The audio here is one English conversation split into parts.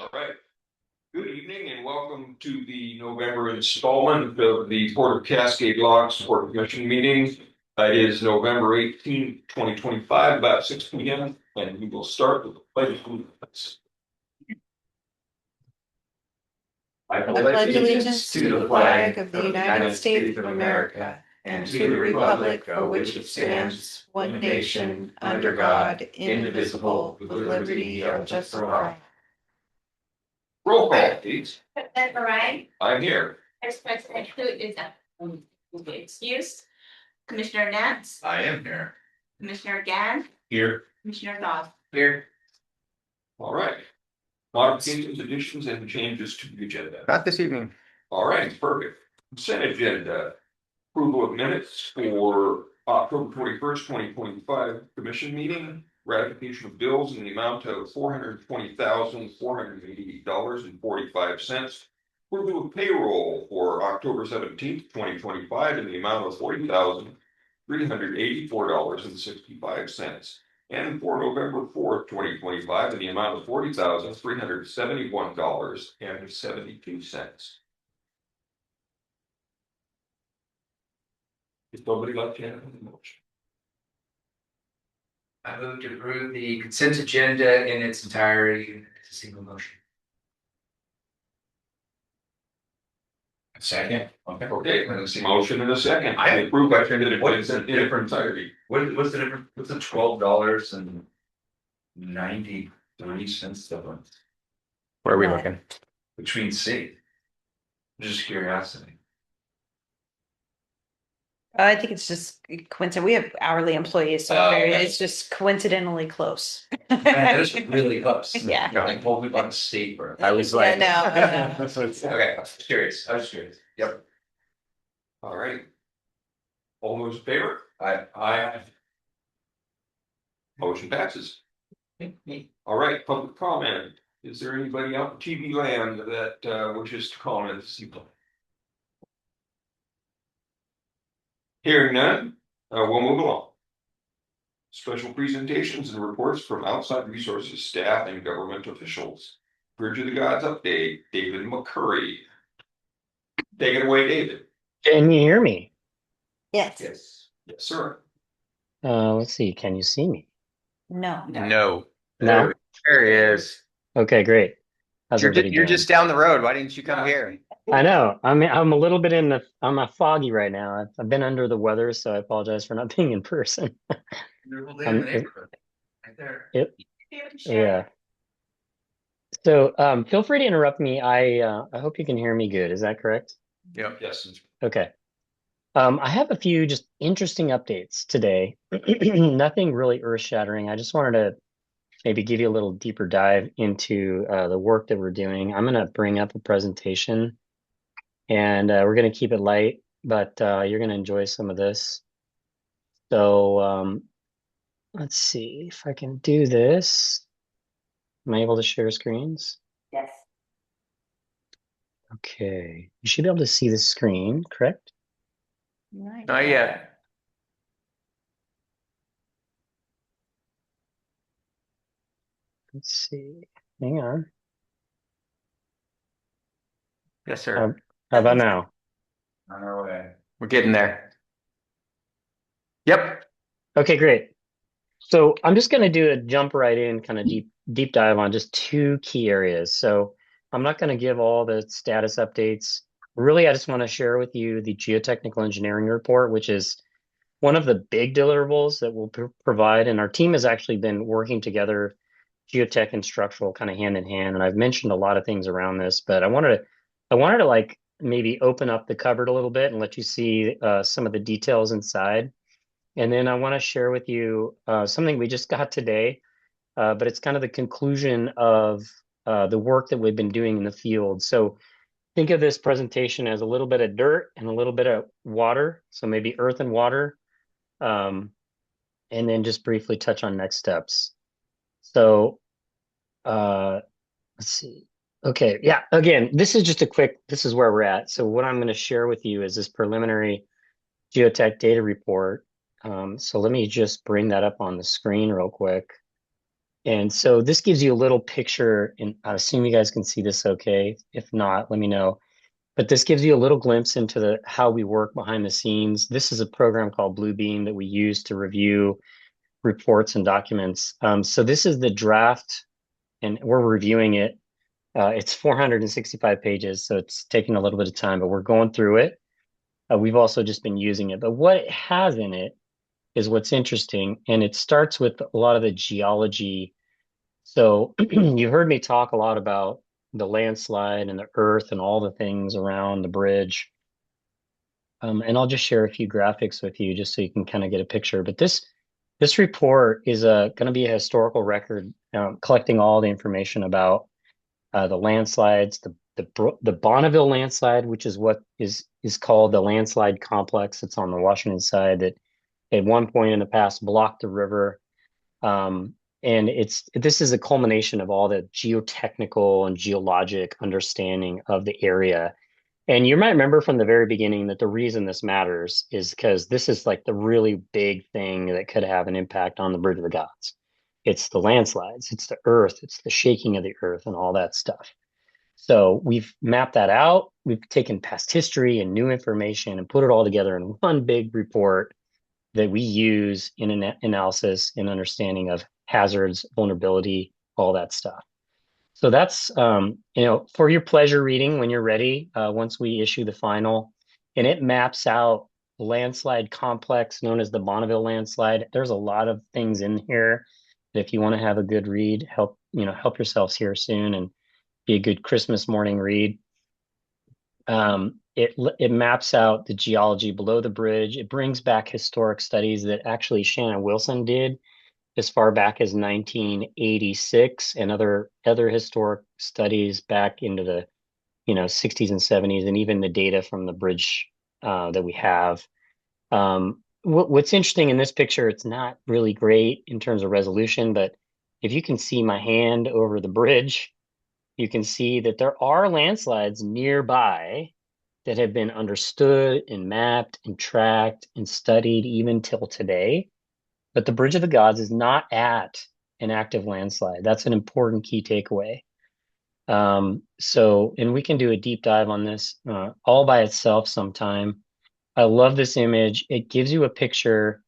All right. Good evening and welcome to the November installment of the Port of Cascade Locks Port Commission meeting. It is November 18th, 2025, about 6 p.m. and we will start with the pledge of allegiance. I pledge allegiance to the flag of the United States of America and to the republic for which it stands, one nation, under God, indivisible, with liberty and justice for all. Roll call, please. President Moran, I'm here. Vice President who is excused. Commissioner Nance, I am here. Commissioner Gann, Here. Commissioner Goff. Here. All right. Modifications, additions, and changes to the agenda. Not this evening. All right, perfect. Consent agenda. Approval of minutes for October 21st, 2025 commission meeting. Ratification of bills in the amount of $420,488.45. Approval of payroll for October 17th, 2025 in the amount of $40,384.65. And for November 4th, 2025 in the amount of $40,371.72. If nobody like to have a motion. I move to approve the consent agenda in its entirety as a single motion. A second. Okay, let's see, motion in a second. I approve. I think that What it is was the in different entirety. What's the difference? What's the $12.93 difference? Where are we looking? Between C. Just curiosity. I think it's just coincidental. We have hourly employees, so Okay. it's just coincidentally close. Man, that is really close. Yeah. Like, well, we bought a state for. I was like, yeah, no. Okay, I was curious. Yep. All right. All those in favor? I. Motion passes. All right, public comment. Is there anybody out in TV land that wishes to comment this evening? Hearing none, we'll move along. Special presentations and reports from outside resources, staff, and government officials. Bridge of the Gods update, David McCurry. Take it away, David. Can you hear me? Yes. Yes, sir. Let's see. Can you see me? No. No. There he is. Okay, great. How's You're everybody doing? just down the road. Why didn't you come here? I know. I'm a little bit I'm a foggy right now. I've been under the weather, so I apologize for not being in person. Right there. Yeah. So feel free to interrupt me. I hope you can hear me good. Is that correct? Yep. Yes. Okay. I have a few just interesting updates today. Nothing really earth-shattering. I just wanted to maybe give you a little deeper dive into the work that we're doing. I'm going to bring up a presentation and we're going to keep it light, but you're going to enjoy some of this. So let's see if I can do this. Am I able to share screens? Yes. Okay. You should be able to see the screen, correct? Not yet. Let's see. Hang on. Yes, sir. How about now? On our way. We're getting there. Yep. Okay, great. So I'm just going to do a jump right in, kind of deep dive on just two key areas. So I'm not going to give all the status updates. Really, I just want to share with you the geotechnical engineering report, which is one of the big deliverables that we'll provide. And our team has actually been working together, geotech and structural, kind of hand in hand. And I've mentioned a lot of things around this, but I wanted to like maybe open up the cupboard a little bit and let you see some of the details inside. And then I want to share with you something we just got today, but it's kind of the conclusion of the work that we've been doing in the field. So think of this presentation as a little bit of dirt and a little bit of water, so maybe earth and water, and then just briefly touch on next steps. So let's see. Okay, yeah, again, this is just this is where we're at. So what I'm going to share with you is this preliminary geotech data report. So let me just bring that up on the screen real quick. And so this gives you a little picture, and I assume you guys can see this okay. If not, let me know. But this gives you a little glimpse into how we work behind the scenes. This is a program called Bluebeam that we use to review reports and documents. So this is the draft, and we're reviewing it. It's 465 pages, so it's taking a little bit of time, but we're going through it. We've also just been using it. But what it has in it is what's interesting, and it starts with a lot of the geology. So you heard me talk a lot about the landslide and the earth and all the things around the bridge. And I'll just share a few graphics with you just so you can kind of get a picture. But this report is going to be a historical record, collecting all the information about the landslides, the Bonneville landslide, which is what is called the landslide complex. It's on the Washington side that at one point in the past blocked the river. And this is a culmination of all the geotechnical and geologic understanding of the area. And you might remember from the very beginning that the reason this matters is because this is like the really big thing that could have an impact on the Bridge of the Gods. It's the landslides, it's the earth, it's the shaking of the earth and all that stuff. So we've mapped that out. We've taken past history and new information and put it all together in one big report that we use in an analysis and understanding of hazards, vulnerability, all that stuff. So that's, for your pleasure reading when you're ready, once we issue the final, and it maps out the landslide complex known as the Bonneville landslide. There's a lot of things in here that if you want to have a good read, help yourselves here soon and be a good Christmas morning read. It maps out the geology below the bridge. It brings back historic studies that actually Shannon Wilson did as far back as 1986 and other historic studies back into the 60s and 70s, and even the data from the bridge that we have. What's interesting in this picture, it's not really great in terms of resolution, but if you can see my hand over the bridge, you can see that there are landslides nearby that have been understood and mapped and tracked and studied even till today. But the Bridge of the Gods is not at an active landslide. That's an important key takeaway. And we can do a deep dive on this all by itself sometime. I love this image. It gives you a picture.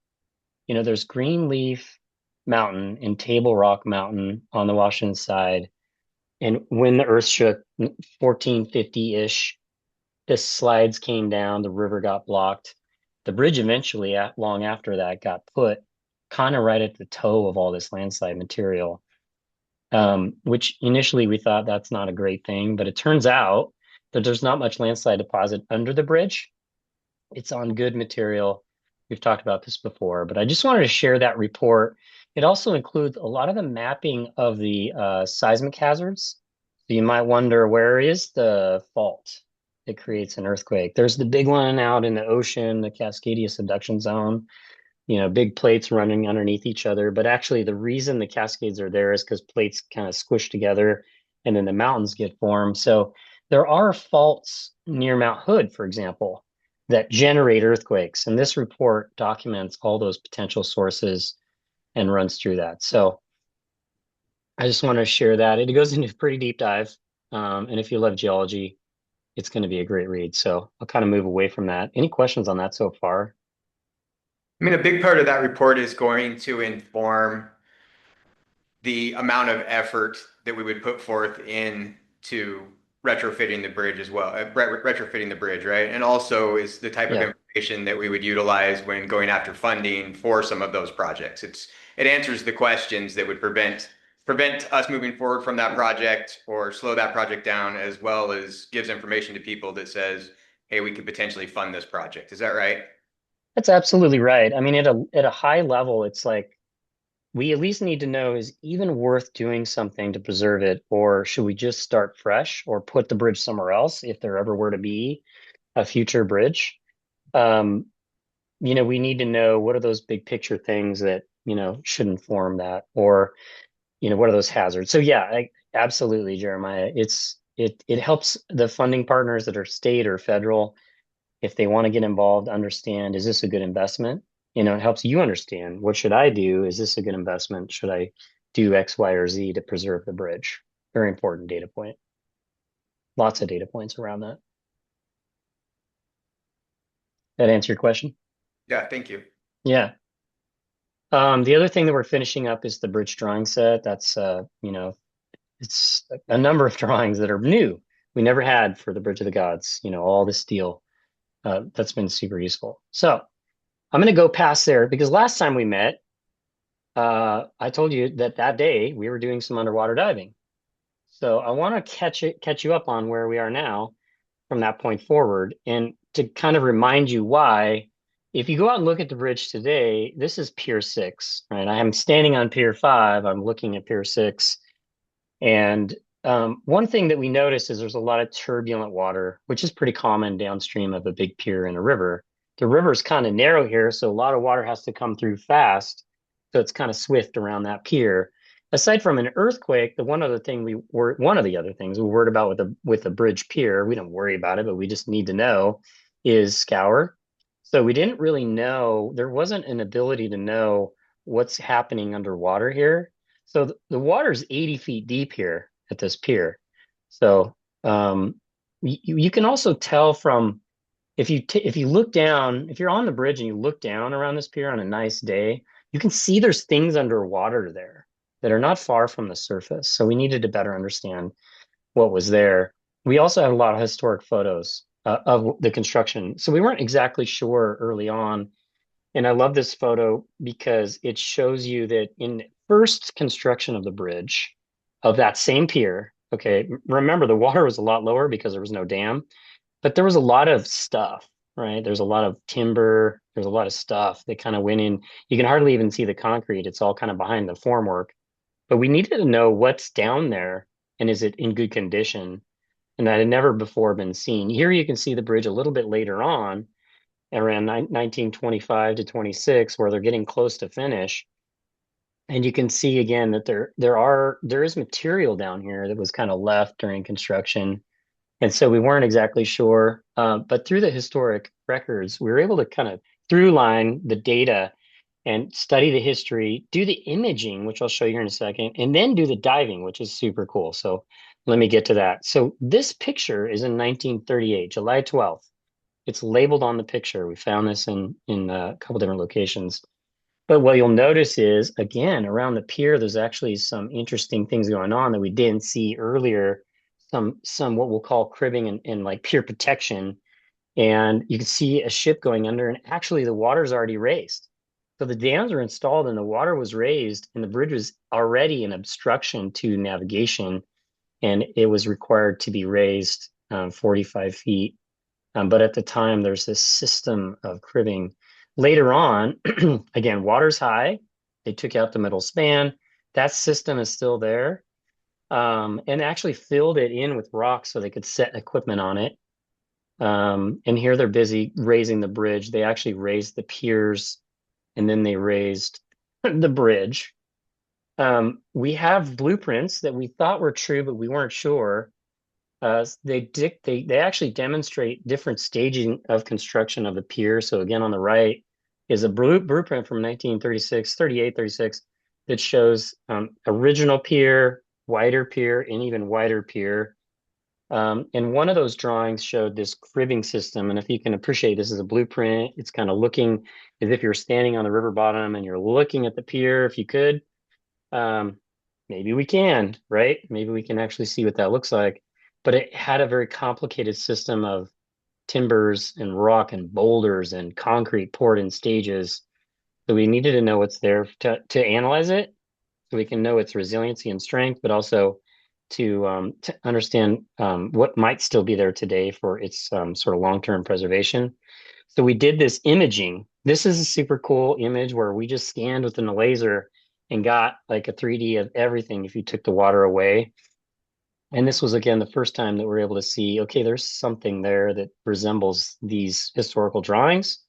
There's Greenleaf Mountain and Table Rock Mountain on the Washington side. And when the earth shook 1450-ish, the slides came down, the river got blocked. The bridge eventually, long after that, got put kind of right at the toe of all this landslide material, which initially we thought that's not a great thing, but it turns out that there's not much landslide deposit under the bridge. It's on good material. We've talked about this before, but I just wanted to share that report. It also includes a lot of the mapping of the seismic hazards. So you might wonder, where is the fault that creates an earthquake? There's the big one out in the ocean, the Cascadia subduction zone, big plates running underneath each other. But actually, the reason the Cascades are there is because plates kind of squish together and then the mountains get formed. So there are faults near Mount Hood, for example, that generate earthquakes. And this report documents all those potential sources and runs through that. So I just want to share that. It goes into a pretty deep dive. And if you love geology, it's going to be a great read. So I'll kind of move away from that. Any questions on that so far? I mean, a big part of that report is going to inform the amount of effort that we would put forth into retrofitting the bridge as well, retrofitting the bridge, right? And also is the type of Yeah. information that we would utilize when going after funding for some of those projects. It answers the questions that would prevent us moving forward from that project or slow that project down, as well as gives information to people that says, hey, we could potentially fund this project. Is that right? That's absolutely right. I mean, at a high level, it's like we at least need to know, is even worth doing something to preserve it, or should we just start fresh or put the bridge somewhere else if there ever were to be a future bridge? Um, we need to know, what are those big picture things that, should inform that, or, what are those hazards? So yeah, absolutely, Jeremiah. It helps the funding partners that are state or federal, if they want to get involved, understand, is this a good investment? It helps you understand, what should I do? Is this a good investment? Should I do X, Y, or Z to preserve the bridge. Very important data point. Lots of data points around that. That answer your question? Yeah, thank you. Yeah. The other thing that we're finishing up is the bridge drawing set. That's, you know, it's a number of drawings that are new. We never had for the Bridge of the Gods, you know, all the steel. That's been super useful. So I'm going to go past there because last time we met, I told you that that day we were doing some underwater diving. So I want to catch you up on where we are now from that point forward, and to kind of remind you why, if you go out and look at the bridge today, this is Pier 6, right? I am standing on Pier 5. I'm looking at Pier 6. And one thing that we notice is there's a lot of turbulent water, which is pretty common downstream of a big pier in a river. The river is kind of narrow here, so a lot of water has to come through fast. So it's kind of swift around that pier. Aside from an earthquake, one of the other things we worried about with the bridge pier, we don't worry about it, but we just need to know, is scour. So we didn't really know, there wasn't an ability to know what's happening underwater here. So the water's 80 feet deep here at this pier. So you can also tell from if you look down, if you're on the bridge and you look down around this pier on a nice day, you can see there's things underwater there that are not far from the surface. So we needed to better understand what was there. We also had a lot of historic photos of the construction. So we weren't exactly sure early on. And I love this photo because it shows you that in the first construction of the bridge of that same pier, okay, remember the water was a lot lower because there was no dam, but there was a lot of stuff, right? There's a lot of timber, there's a lot of stuff that kind of went in. You can hardly even see the concrete. It's all kind of behind the formwork. But we needed to know what's down there and is it in good condition? And that had never before been seen. Here you can see the bridge a little bit later on, around 1925 to 26, where they're getting close to finish. And you can see again that there is material down here that was kind of left during construction. And so we weren't exactly sure. But through the historic records, we were able to kind of through line the data and study the history, do the imaging, which I'll show you here in a second, and then do the diving, which is super cool. So let me get to that. So this picture is in 1938, July 12th. It's labeled on the picture. We found this in a couple different locations. But what you'll notice is, again, around the pier, there's actually some interesting things going on that we didn't see earlier. Some what we'll call cribbing and like pier protection. And you can see a ship going under, and actually the water's already raised. So the dams are installed and the water was raised, and the bridge was already an obstruction to navigation, and it was required to be raised 45 feet. But at the time, there's this system of cribbing. Later on, again, water's high. They took out the middle span. That system is still there, and actually filled it in with rocks so they could set equipment on it. And here they're busy raising the bridge. They actually raised the piers, and then they raised the bridge. We have blueprints that we thought were true, but we weren't sure. They actually demonstrate different staging of construction of the pier. So again, on the right is a blueprint from 1936, 38, 36 that shows original pier, wider pier, and even wider pier. And one of those drawings showed this cribbing system. And if you can appreciate, this is a blueprint. It's kind of looking as if you're standing on the river bottom and you're looking at the pier. If you could, maybe we can, right? Maybe we can actually see what that looks like. But it had a very complicated system of timbers and rock and boulders and concrete poured in stages. So we needed to know what's there to analyze it, so we can know its resiliency and strength, but also to understand what might still be there today for its sort of long-term preservation. So we did this imaging. This is a super cool image where we just scanned within a laser and got like a 3D of everything if you took the water away. And this was, again, the first time that we were able to see, okay, there's something there that resembles these historical drawings.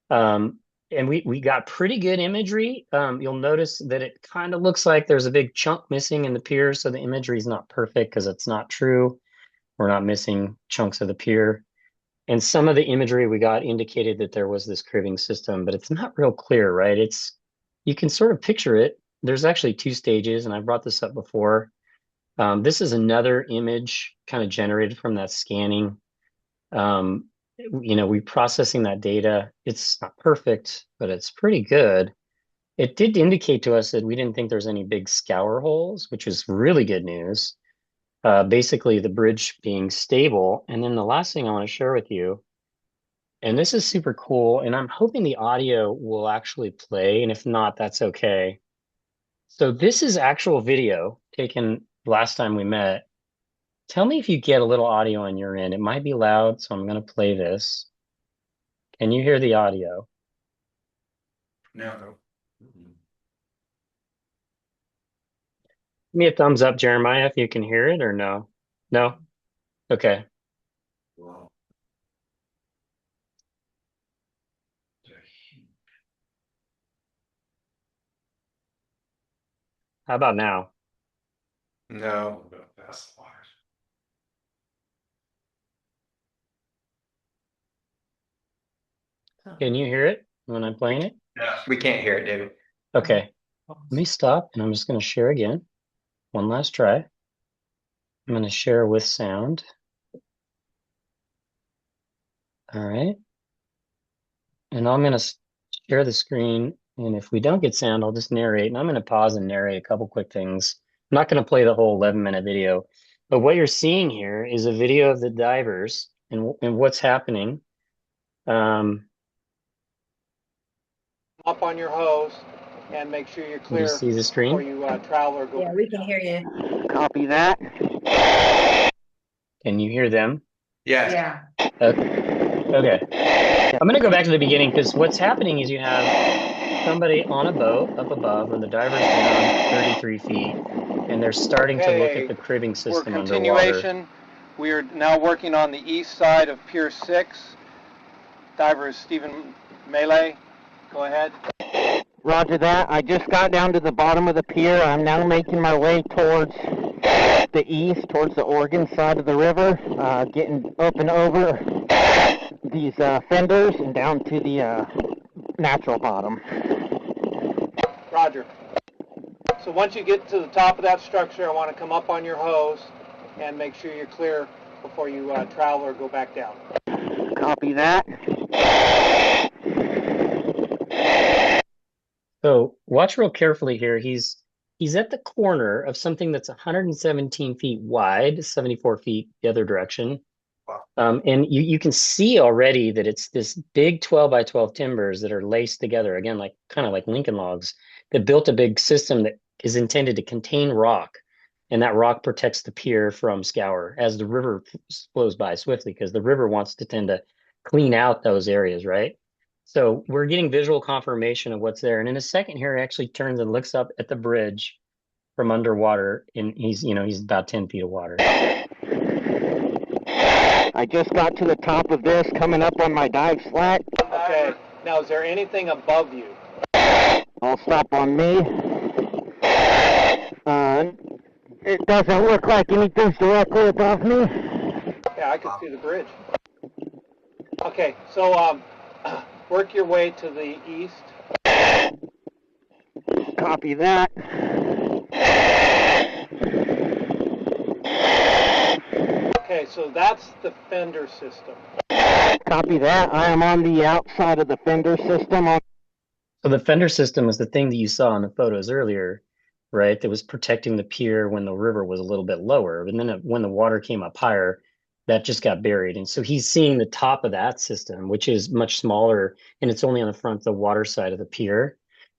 And we got pretty good imagery. You'll notice that it kind of looks like there's a big chunk missing in the pier, so the imagery is not perfect because it's not true. We're not missing chunks of the pier. And some of the imagery we got indicated that there was this cribbing system, but it's not real clear, right? You can sort of picture it, there's actually two stages, and I brought this up before. This is another image kind of generated from that scanning. We processing that data. It's not perfect, but it's pretty good. It did indicate to us that we didn't think there's any big scour holes, which is really good news. Basically, the bridge being stable. And then the last thing I want to share with you, and this is super cool, and I'm hoping the audio will actually play, and if not, that's okay. So this is actual video taken last time we met. Tell me if you get a little audio on your end. It might be loud, so I'm going to play this. Can you hear the audio? No. Give me a thumbs up, Jeremiah, if you can hear it or no. No? Okay. Wow. How about now? No. Can you hear it when I'm playing it? We can't hear it, David. Okay. Let me stop and I'm just going to share again. One last try. I'm going to share with sound. All right. And I'm going to share the screen. And if we don't get sound, I'll just narrate. And I'm going to pause and narrate a couple quick things. I'm not going to play the whole 11-minute video. But what you're seeing here is a video of the divers and what's happening. Up on your hose and make sure you're You clear see the screen? before you travel or go. Yeah, we can hear you. Copy that. Can you hear them? Yes. Yeah. Okay. I'm going to go back to the beginning because what's happening is you have somebody on a boat up above and the diver's down 33 feet and they're starting to look at the cribbing system underwater. We are now working on the east side of Pier 6. Diver is Stephen Melee. Go ahead. Roger that. I just got down to the bottom of the pier. I'm now making my way towards the east, towards the Oregon side of the river, getting up and over these fenders and down to the natural bottom. Roger. So once you get to the top of that structure, I want to come up on your hose and make sure you're clear before you travel or go back down. Copy that. So watch real carefully here. He's at the corner of something that's 117 feet wide, 74 feet the other direction. And you can see already that it's this big 12 by 12 timbers that are laced together, again, like kind of like Lincoln logs, that built a big system that is intended to contain rock. And that rock protects the pier from scour as the river flows by swiftly, because the river wants to tend to clean out those areas, right? So we're getting visual confirmation of what's there. And in a second here, he actually turns and looks up at the bridge from underwater, and he's about 10 feet of water. I just got to the top of this, coming up on my dive slack. Okay. Now, is there anything above you? I'll stop on me. It doesn't look like anything's directly above me. Yeah, I can see the bridge. Okay, so work your way to the east. Copy that. Okay, so that's the fender system. Copy that. I am on the outside of the fender system. So the fender system was the thing that you saw in the photos earlier, right? That was protecting the pier when the river was a little bit lower. And then when the water came up higher, that just got buried. And so he's seeing the top of that system, which is much smaller, and it's only on the front, the water side of the pier.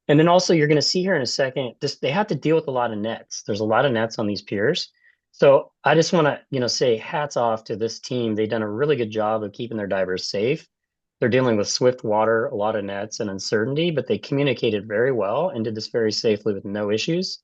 And then also you're going to see here in a second, they have to deal with a lot of nets. There's a lot of nets on these piers. So I just want to, say hats off to this team. They've done a really good job of keeping their divers safe. They're dealing with swift water, a lot of nets and uncertainty, but they communicated very well and did this very safely with no issues.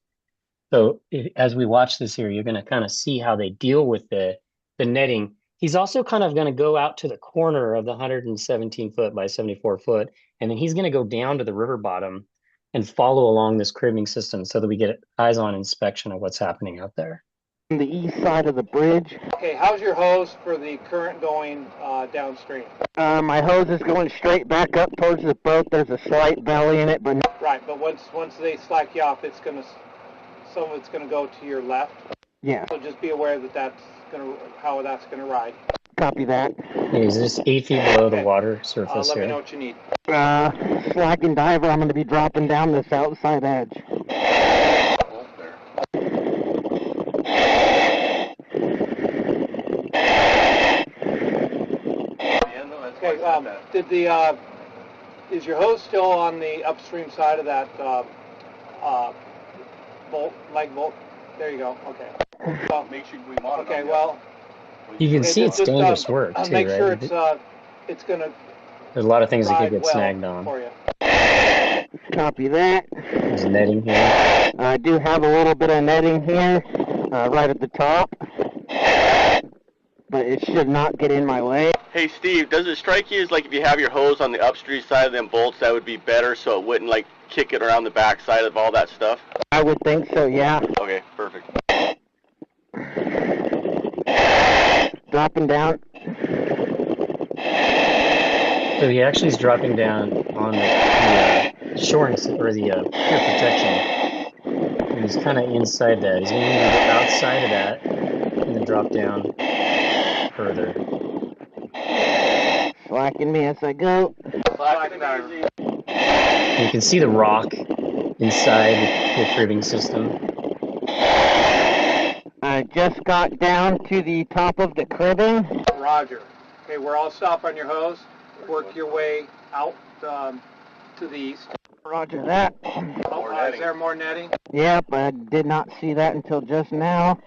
So as we watch this here, you're going to kind of see how they deal with the netting. He's also kind of going to go out to the corner of the 117 foot by 74 foot, and then he's going to go down to the river bottom and follow along this cribbing system so that we get eyes-on inspection of what's happening out there. On the east side of the bridge. Okay, how's your hose for the current going downstream? My hose is going straight back up towards the boat. There's a slight belly in it, but Right, but once they slack you off, some of it's gonna go to your left. yeah, So just be aware that how that's gonna ride. copy that. Okay, is this 8 feet below the Okay. water surface Let me know here? what you need. Slack and diver, I'm going to be dropping down this outside edge. Okay, is your hose still on the upstream side of that leg bolt? There you go. Okay. So, Make sure we monitor. okay. Well, You can see it's just, dangerous work too, make sure right? it's gonna There's a lot of things that could ride get well snagged on. for you. Copy that. There's netting here. I do have a little bit of netting here, right at the top, but it should not get in my way. Hey Steve, does it strike you as like if you have your hose on the upstream side of them bolts, that would be better so it wouldn't like kick it around the back side of all that stuff? I would think so, yeah. Okay, perfect. Dropping down. So he actually is dropping down on the shoring or the pier protection, and he's kind of inside that. He's going to need to get outside of that and then drop down further. Slacking me as I go. And you can see the rock inside the cribbing system. I just got down to the top of the cribbing. Roger. Okay, we're all stop on your hose. Work your way out to the east. Roger that. Is there more netting? Yep, I did not see that until just now.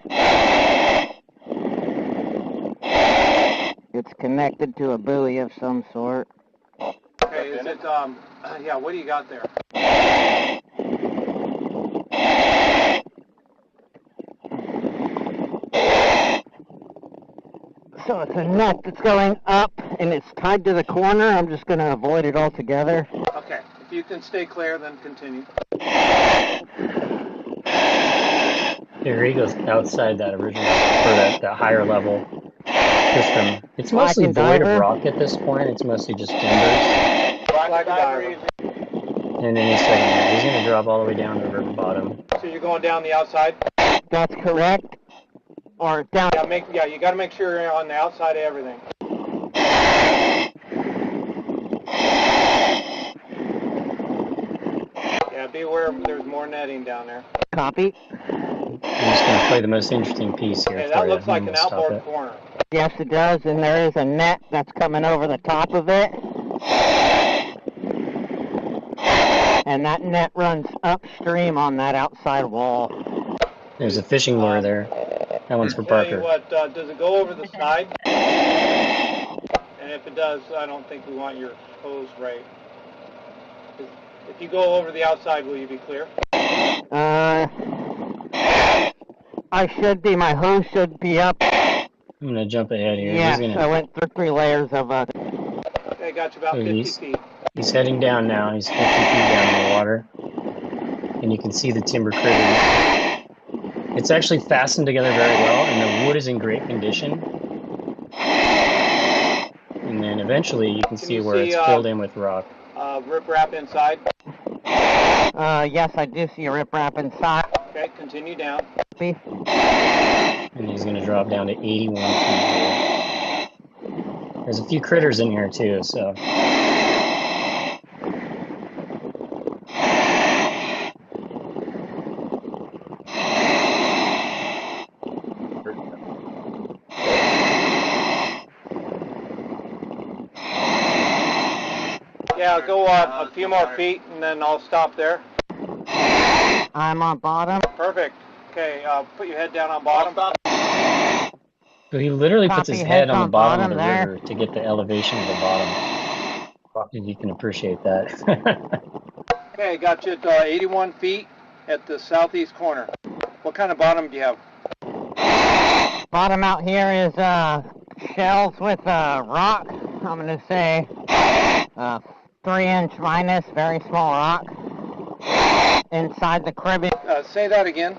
It's connected to a buoy of some sort. Okay, is it yeah, what do you got there? So it's a net that's going up and it's tied to the corner. I'm just going to avoid it altogether. Okay, if you can stay clear, then continue. Here he goes outside that original, or that higher level system. It's mostly void of rock at this point. It's mostly just timbers. Flag diver. And then he's going to drop all the way down to the river bottom. So you're going down the outside? That's correct. Or down. Yeah, you got to make sure you're on the outside of everything. Yeah, be aware there's more netting down there. Copy. I'm just going to play the most interesting piece here. Okay, that looks like an outboard corner. Yes, it does, and there is a net that's coming over the top of it. And that net runs upstream on that outside wall. There's a fishing lure there. That one's for Tell you Parker. what, does it go over the side? And if it does, I don't think we want your hose right. If you go over the outside, will you be clear? I should be. My hose should be up. I'm going to jump ahead here. Yes, I went through 3 layers of Okay, got you about 50 feet. He's heading down now. He's 50 feet down in the water. And you can see the timber cribbing. It's actually fastened together very well, and the wood is in great condition. And then eventually you can see where it's filled in with rock. Riprap inside? Yes, I do see a riprap inside. Okay, continue down. And he's going to drop down to 81 feet here. There's a few critters in here too, so. Yeah, go a few more feet and then I'll stop there. I'm on bottom. Perfect. Okay, put your head down on bottom. So he literally puts his head on the bottom of the there. river to get the elevation of the bottom. If you can appreciate that. Okay, got you at 81 feet at the southeast corner. What kind of bottom do you have? Bottom out here is shells with rock. I'm going to say 3-inch minus, very small rock. Inside the cribbing. Say that again.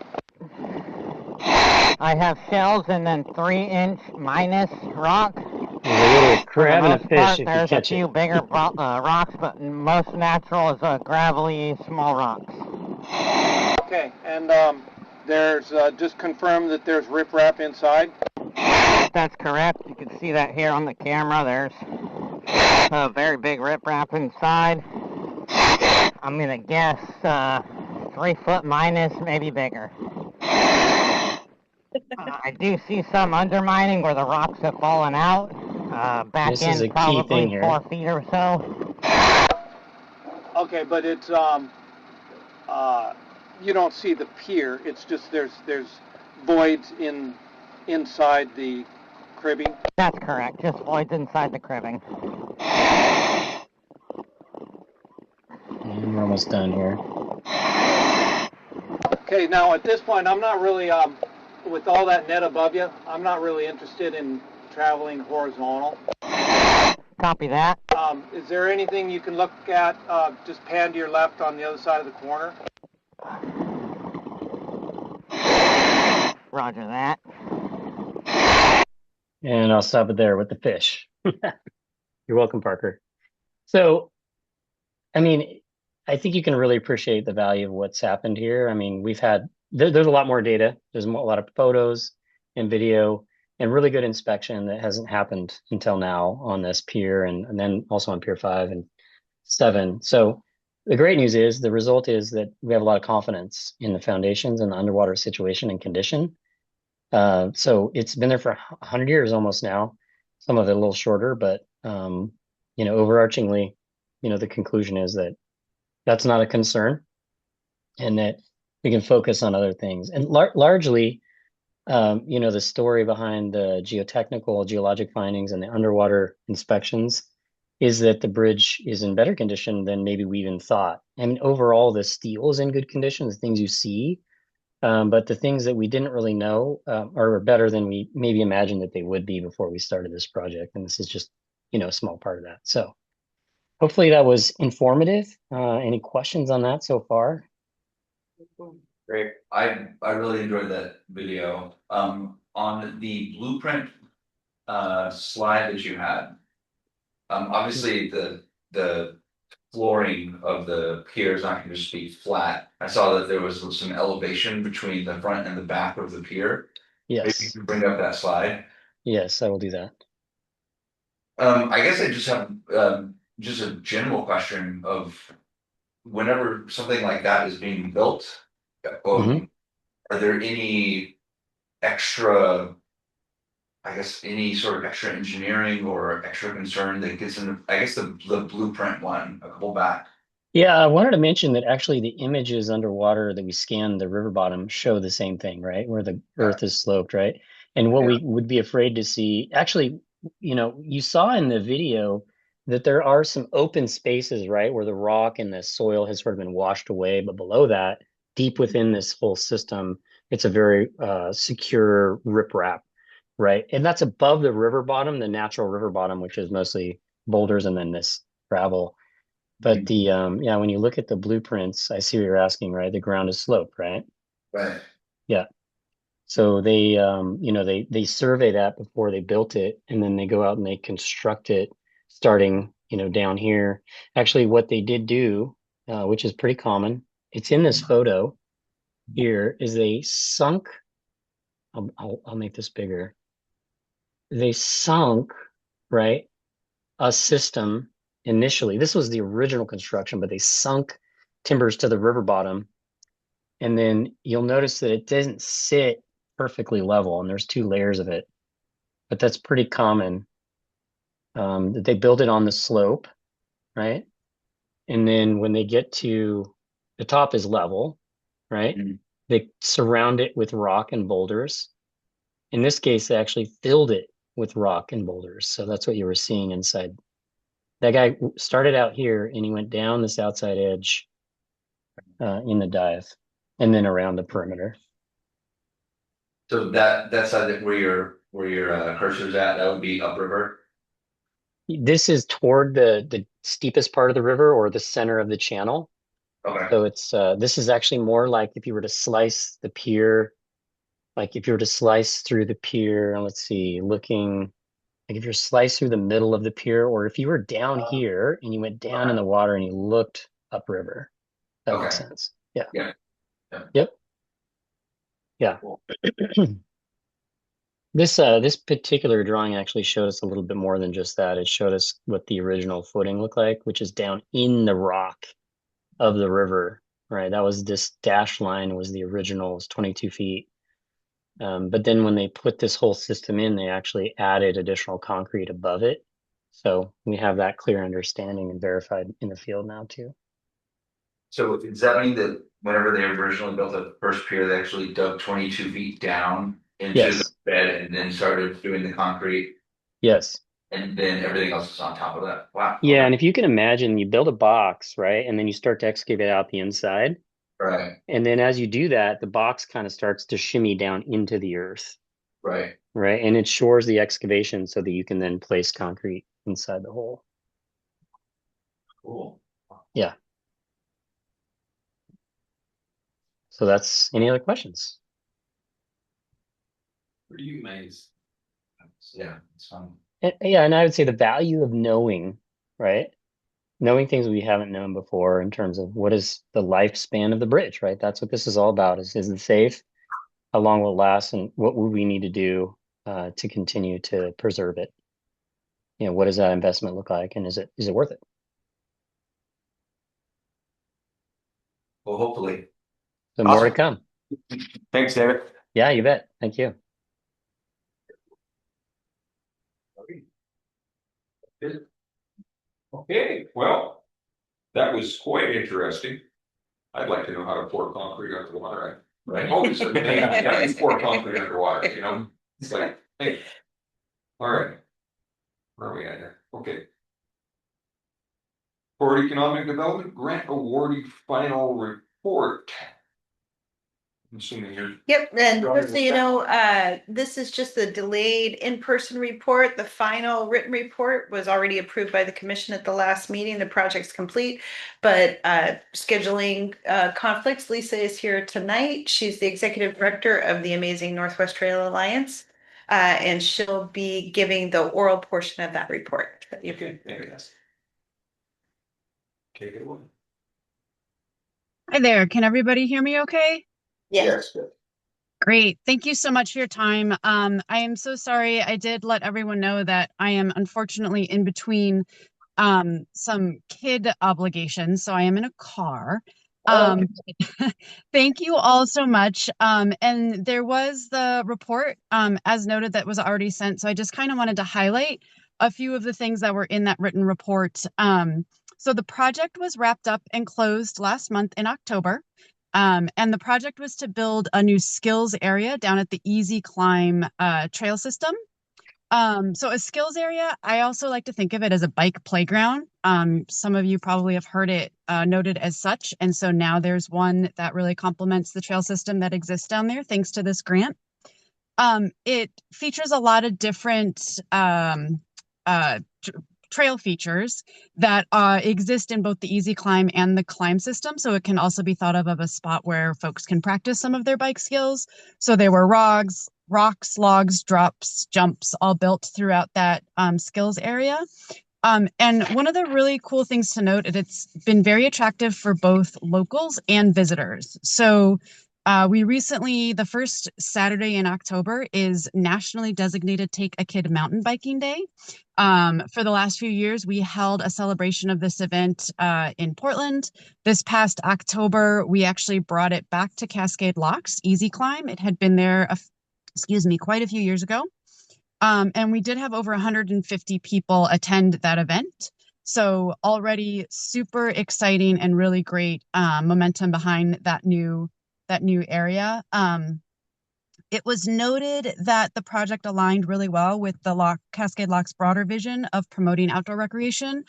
I have shells and then 3-inch minus rock. There's a little For the crab and a most fish part, if you there's a catch it. few bigger rocks, but most natural is gravelly small rocks. Okay, and there's just confirm that there's riprap inside. That's correct. You can see that here on the camera. There's a very big riprap inside. I'm gonna guess 3 foot minus, maybe bigger. I do see some undermining where the rocks have fallen out. Back This is a in key thing probably here. 4 feet or so. Okay, but it's you don't see the pier. It's just there's voids inside the cribbing. That's correct. Just voids inside the cribbing. And we're almost done here. Okay, now at this point, I'm not really with all that net above you. I'm not really interested in traveling horizontal. Copy that. Is there anything you can look at? Just pan to your left on the other side of the corner. Roger that. And I'll stop it there with the fish. You're welcome, Parker. So, I mean, I think you can really appreciate the value of what's happened here. I mean, there's a lot more data. There's a lot of photos and video and really good inspection that hasn't happened until now on this pier and then also on Pier 5 and 7. So the great news is the result is that we have a lot of confidence in the foundations and the underwater situation and condition. So it's been there for 100 years almost now, some of it a little shorter, but overarchingly, the conclusion is that that's not a concern and that we can focus on other things. And largely, the story behind the geologic findings and the underwater inspections is that the bridge is in better condition than maybe we even thought. I mean, overall, the steel is in good condition, the things you see. But the things that we didn't really know are better than we maybe imagined that they would be before we started this project. And this is just, a small part of that. So hopefully that was informative. Any questions on that so far? Great. I really enjoyed that video. On the blueprint slide that you had, obviously the flooring of the pier is not going to just be flat. I saw that there was some elevation between the front and the back of the pier. Maybe you Yes. can bring up that slide. Yes, I will do that. I guess I just have just a general question of whenever something like that is being built, Mhm. are there any extra, I guess, any sort of extra engineering or extra concern that gets in, I guess the blueprint one, a couple back. Yeah, I wanted to mention that actually the images underwater that we scanned the river bottom show the same thing, right? Where the earth is sloped, right? And what we would be afraid to see, actually, you saw in the video that there are some open spaces, right? Where the rock and the soil has sort of been washed away, but below that, deep within this whole system, it's a very secure riprap, right? And that's above the river bottom, the natural river bottom, which is mostly boulders and then this gravel. But when you look at the blueprints, I see what you're asking, right? The ground is sloped, right? Right. Yeah. So they survey that before they built it, and then they go out and they construct it starting, down here. Actually, what they did do, which is pretty common, it's in this photo here, is they sunk. I'll make this bigger. They sunk, right, a system initially. This was the original construction, but they sunk timbers to the river bottom. And then you'll notice that it doesn't sit perfectly level, and there's 2 layers of it. But that's pretty common. That they build it on the slope, right? And then when they get to the top is level, right? Mhm. They surround it with rock and boulders. In this case, they actually filled it with rock and boulders. So that's what you were seeing inside. That guy started out here and he went down this outside edge in the dive and then around the perimeter. So that side that where your cursor's at, that would be upriver. This is toward the steepest part of the river or the center of the channel. Okay. So it's this is actually more like if you were to slice the pier like if you were to slice through the pier, let's see, looking like if you're sliced through the middle of the pier, or if you were down here and you went down in the water and you looked upriver. That makes Okay. sense. Yeah. Yeah. Yeah. Yep. Yeah. Cool. This particular drawing actually showed us a little bit more than just that. It showed us what the original footing looked like, which is down in the rock of the river, right? That was this dash line was the original, it was 22 feet. But then when they put this whole system in, they actually added additional concrete above it. So we have that clear understanding and verified in the field now too. So does that mean that whenever they originally built the first pier, they actually dug 22 feet down into the Yes. bed and then started doing the concrete, Yes. and then everything else is on top of that? Wow. Yeah, Okay. and if you can imagine, you build a box, right? And then you start to excavate out the inside. Right. And then as you do that, the box kind of starts to shimmy down into the earth, Right. right? And it shores the excavation so that you can then place concrete inside the hole. Cool. Yeah. So that's any other questions? Pretty amazed. Yeah, it's fun. Yeah, and I would say the value of knowing, right? Knowing things we haven't known before in terms of what is the lifespan of the bridge, right? That's what this is all about. Is it safe? How long will it last? And what would we need to do to continue to preserve it? You know, what does that investment look like? And is it worth it? Well, hopefully. So more to Awesome. come. Thanks, David. Yeah, you bet. Thank you. Okay, well, that was quite interesting. I'd like to know how to pour concrete underwater. Right. Oh, it's amazing. Yeah, you pour concrete underwater, you know? It's like, hey. All right. Where are we at here? Okay. For Economic Development Grant Awardee Final Report. I'm assuming you're. Yep, and just so you know, this is just the delayed in-person report. The final written report was already approved by the commission at the last meeting. The project's complete, but scheduling conflicts. Lisa is here tonight. She's the executive director of the amazing Northwest Trail Alliance, and she'll be giving the oral portion of that report. Okay, there it is. Take it away. Hi there. Can everybody hear me okay? Yes. Good. Great. Thank you so much for your time. I am so sorry. I did let everyone know that I am unfortunately in between some kid obligations, so I am in a car. Thank you all so much. And there was the report, as noted, that was already sent. So I just kind of wanted to highlight a few of the things that were in that written report. So the project was wrapped up and closed last month in October. And the project was to build a new skills area down at the Easy Climb trail system. So a skills area, I also like to think of it as a bike playground. Some of you probably have heard it noted as such. And so now there's one that really complements the trail system that exists down there, thanks to this grant. It features a lot of different trail features that exist in both the Easy Climb and the Climb system. So it can also be thought of a spot where folks can practice some of their bike skills. So there were rocks, logs, drops, jumps, all built throughout that skills area. And one of the really cool things to note is it's been very attractive for both locals and visitors. So we recently, the first Saturday in October is nationally designated Take a Kid Mountain Biking Day. For the last few years, we held a celebration of this event in Portland. This past October, we actually brought it back to Cascade Locks, Easy Climb. It had been there, quite a few years ago. And we did have over 150 people attend that event. So already super exciting and really great momentum behind that new area. It was noted that the project aligned really well with the Cascade Lock's broader vision of promoting outdoor recreation.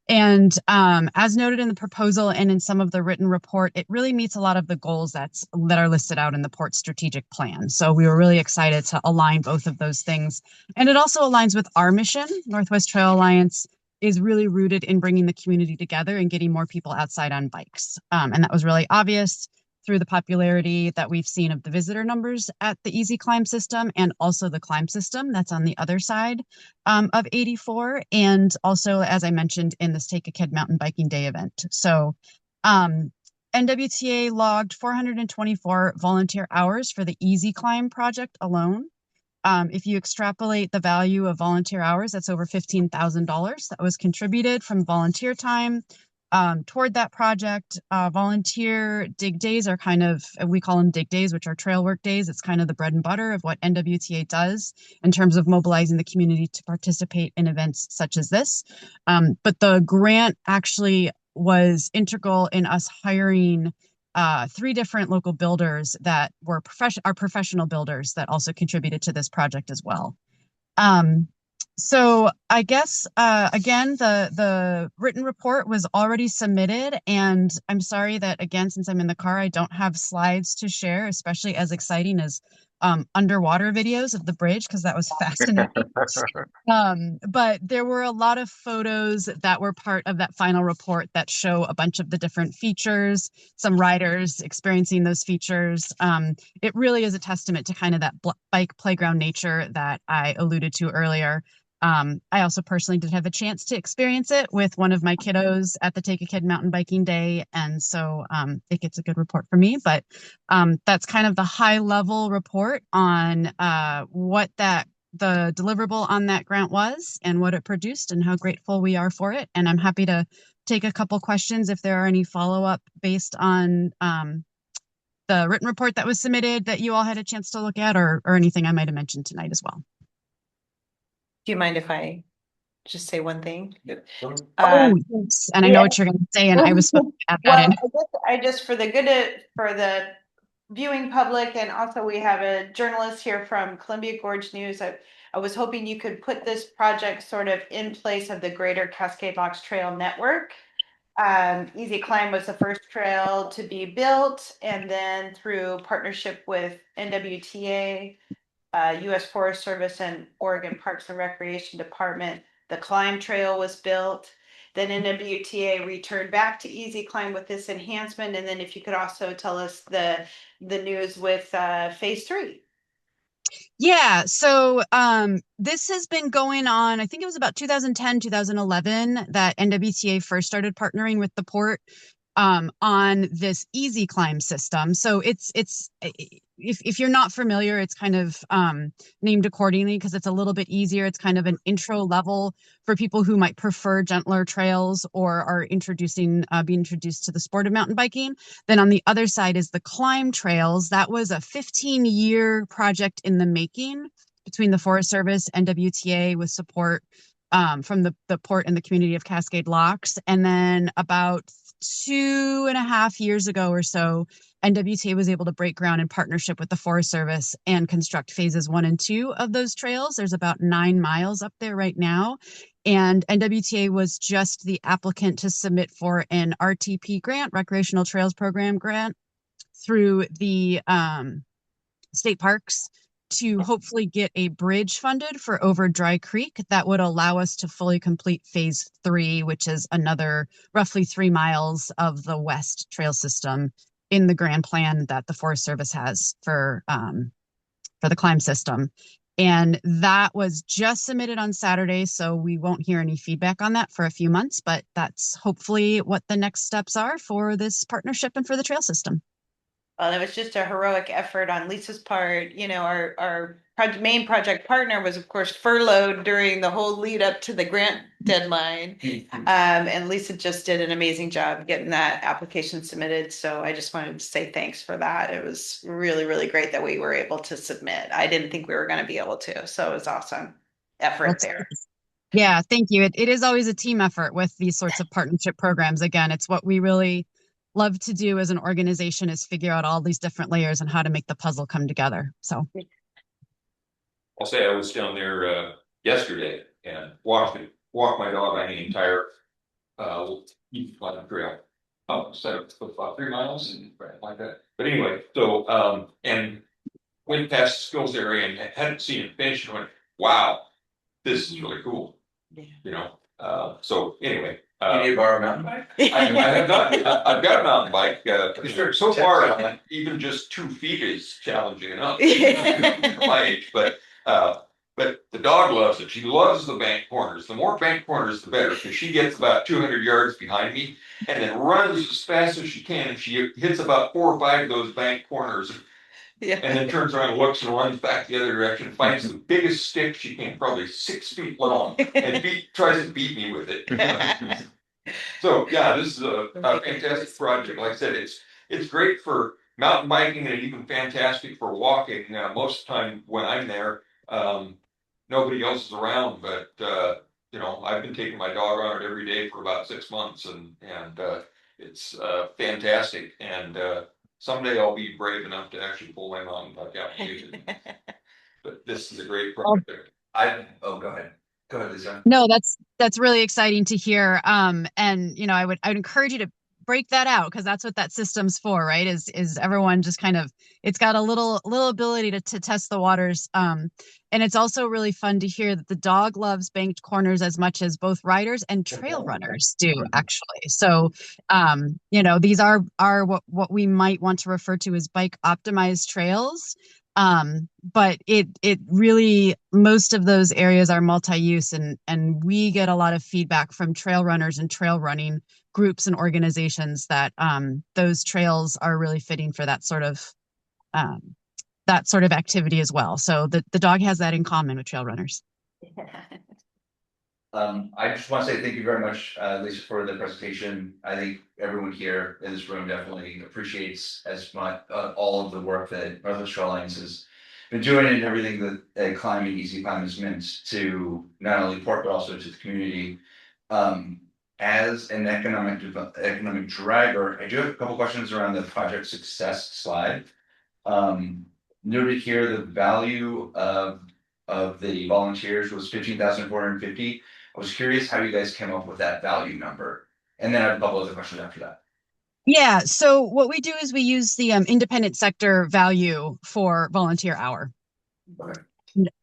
And as noted in the proposal and in some of the written report, it really meets a lot of the goals that are listed out in the Port strategic plan. So we were really excited to align both of those things. And it also aligns with our mission. Northwest Trail Alliance is really rooted in bringing the community together and getting more people outside on bikes. And that was really obvious. through the popularity that we've seen of the visitor numbers at the Easy Climb system and also the climb system that's on the other side of 84. And also, as I mentioned, in this Take a Kid Mountain Biking Day event. So NWTA logged 424 volunteer hours for the Easy Climb project alone. If you extrapolate the value of volunteer hours, that's over $15,000 that was contributed from volunteer time toward that project. Volunteer dig days are kind of, we call them dig days, which are trail work days. It's kind of the bread and butter of what NWTA does in terms of mobilizing the community to participate in events such as this. But the grant actually was integral in us hiring 3 different local builders that were professional builders that also contributed to this project as well. So I guess again, the written report was already submitted, and I'm sorry that again, since I'm in the car, I don't have slides to share, especially as exciting as underwater videos of the bridge, because that was fascinating. But there were a lot of photos that were part of that final report that show a bunch of the different features, some riders experiencing those features. It really is a testament to kind of that bike playground nature that I alluded to earlier. I also personally did have a chance to experience it with one of my kiddos at the Take a Kid Mountain Biking Day. And so it gets a good report for me. But that's kind of the high level report on what the deliverable on that grant was and what it produced and how grateful we are for it. And I'm happy to take a couple questions if there are any follow-up based on the written report that was submitted that you all had a chance to look at, or anything I might have mentioned tonight as well. Do you mind if I just say one thing? Oh, yes. And I know what you're going to say, and I was supposed to add that in. I just for the viewing public, and also we have a journalist here from Columbia Gorge News. I was hoping you could put this project sort of in place of the Greater Cascade Locks Trail Network. Easy Climb was the first trail to be built, and then through partnership with NWTA, U.S. Forest Service, and Oregon Parks and Recreation Department, the Climb Trail was built. Then NWTA returned back to Easy Climb with this enhancement. And then if you could also tell us the news with phase 3. Yeah, so this has been going on, I think it was about 2010, 2011 that NWTA first started partnering with the port on this Easy Climb system. So it's if you're not familiar, it's kind of named accordingly because it's a little bit easier. It's kind of an intro level for people who might prefer gentler trails or are being introduced to the sport of mountain biking. Then on the other side is the Climb Trails. That was a 15-year project in the making between the Forest Service and WTA with support from the port and the community of Cascade Locks. And then about 2.5 years ago or so, NWTA was able to break ground in partnership with the Forest Service and construct phases 1 and 2 of those trails. There's about 9 miles up there right now. And NWTA was just the applicant to submit for an RTP grant, Recreational Trails Program grant, through the state parks to hopefully get a bridge funded for over Dry Creek that would allow us to fully complete phase 3, which is another roughly 3 miles of the west trail system in the grand plan that the Forest Service has for the climb system. And that was just submitted on Saturday, so we won't hear any feedback on that for a few months, but that's hopefully what the next steps are for this partnership and for the trail system. Well, it was just a heroic effort on Lisa's part. You know, our main project partner was, of course, furloughed during the whole lead up to the grant deadline. And Lisa just did an amazing job getting that application submitted. So I just wanted to say thanks for that. It was really, really great that we were able to submit. I didn't think we were going to be able to. So it was awesome effort there. Yeah, thank you. It is always a team effort with these sorts of partnership programs. Again, it's what we really love to do as an organization, is figure out all these different layers and how to make the puzzle come together. So I'll say I was down there yesterday and walked my dog on the entire trail. So about 3 miles and like that. But anyway, so and went past the skills area and hadn't seen it finish and went, wow, this is really cool. Yeah. You know. So anyway, You need to borrow a mountain bike? I have not, I've got a mountain bike, so far, Challenge. even just 2 feet is challenging enough for my age, but the dog loves it. She loves the bank corners. The more bank corners, the better, because she gets about 200 yards behind me and then runs as fast as she can. And she hits about 4 or 5 of those bank corners Yeah. and then turns around and looks and runs back the other direction, finds the biggest stick she can, probably 6 feet long, and tries to beat me with it. So yeah, this is a fantastic project. Like I said, it's great for mountain biking and even fantastic for walking. Most of the time when I'm there, nobody else is around, but I've been taking my dog on it every day for about 6 months, and it's fantastic. And someday I'll be brave enough to actually pull in on application. But this is a great project. Go ahead. Go ahead, Lisa. No, that's really exciting to hear. And I would encourage you to break that out, because that's what that system's for, right? Is everyone just kind of, it's got a little ability to test the waters. And it's also really fun to hear that the dog loves banked corners as much as both riders and trail runners do, actually. So these are what we might want to refer to as bike optimized trails. But it really, most of those areas are multi-use, and we get a lot of feedback from trail runners and trail running groups and organizations that those trails are really fitting for that sort of activity as well. So the dog has that in common with trail runners. I just want to say thank you very much, Lisa, for the presentation. I think everyone here in this room definitely appreciates as much all of the work that Northwest Trail Alliance has been doing, and everything that climbing Easy Climb has meant to not only Port but also to the community. As an economic driver, I do have a couple questions around the project success slide. Noted here the value of the volunteers was 15,450. I was curious how you guys came up with that value number. And then I have a couple other questions after that. Yeah, so what we do is we use the independent sector value for volunteer hour. Okay.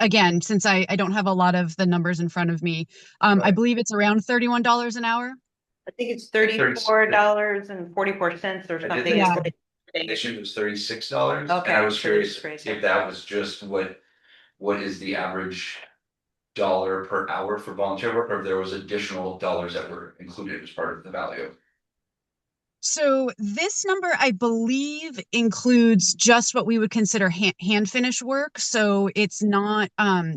Again, since I don't have a lot of the numbers in front of me, I believe it's around $31 an hour. I think it's $34.44 or something. Yeah. It was $36. Okay, And I was so curious it's crazy. if that was just what is the average dollar per hour for volunteer work, or if there was additional dollars that were included as part of the value. So this number, I believe, includes just what we would consider hand finish work. So it's not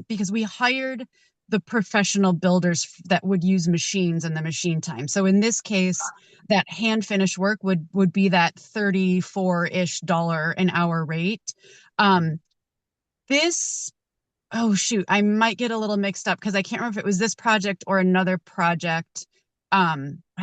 because we hired the professional builders that would use machines and the machine time. So in this case, that hand finish work would be that $34-ish an hour rate. Oh shoot, I might get a little mixed up because I can't remember if it was this project or another project. I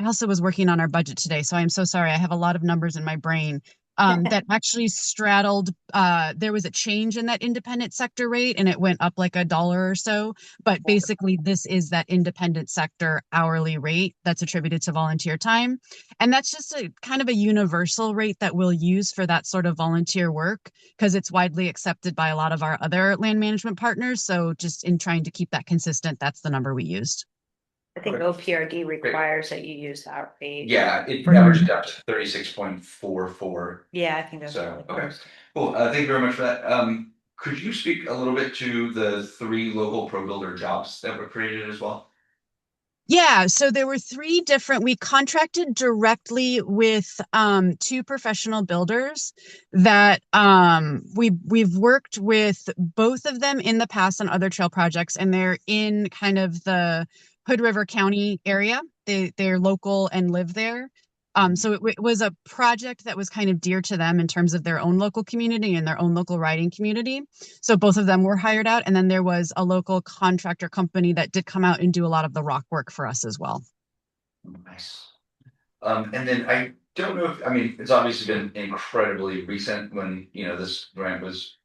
also was working on our budget today, so I'm so sorry. I have a lot of numbers in my brain that actually straddled. There was a change in that independent sector rate, and it went up like $1 or so. But basically, this is that independent sector hourly rate that's attributed to volunteer time, and that's just a kind of a universal rate that we'll use for that sort of volunteer work because it's widely accepted by a lot of our other land management partners. So just in trying to keep that consistent, that's the number we used. I think OPRD requires that you use that rate. Yeah, it averages out to 36.44. Yeah, I think that's So, really okay. close. Cool. Thank you very much for that. Could you speak a little bit to the 3 local pro builder jobs that were created as well? Yeah, so there were 3 different, we contracted directly with 2 professional builders that we've worked with both of them in the past on other trail projects, and they're in kind of the Hood River County area. They're local and live there. So it was a project that was kind of dear to them in terms of their own local community and their own local riding community. So both of them were hired out. And then there was a local contractor company that did come out and do a lot of the rock work for us as well. Nice. And then I don't know if, I mean, it's obviously been incredibly recent when, this grant was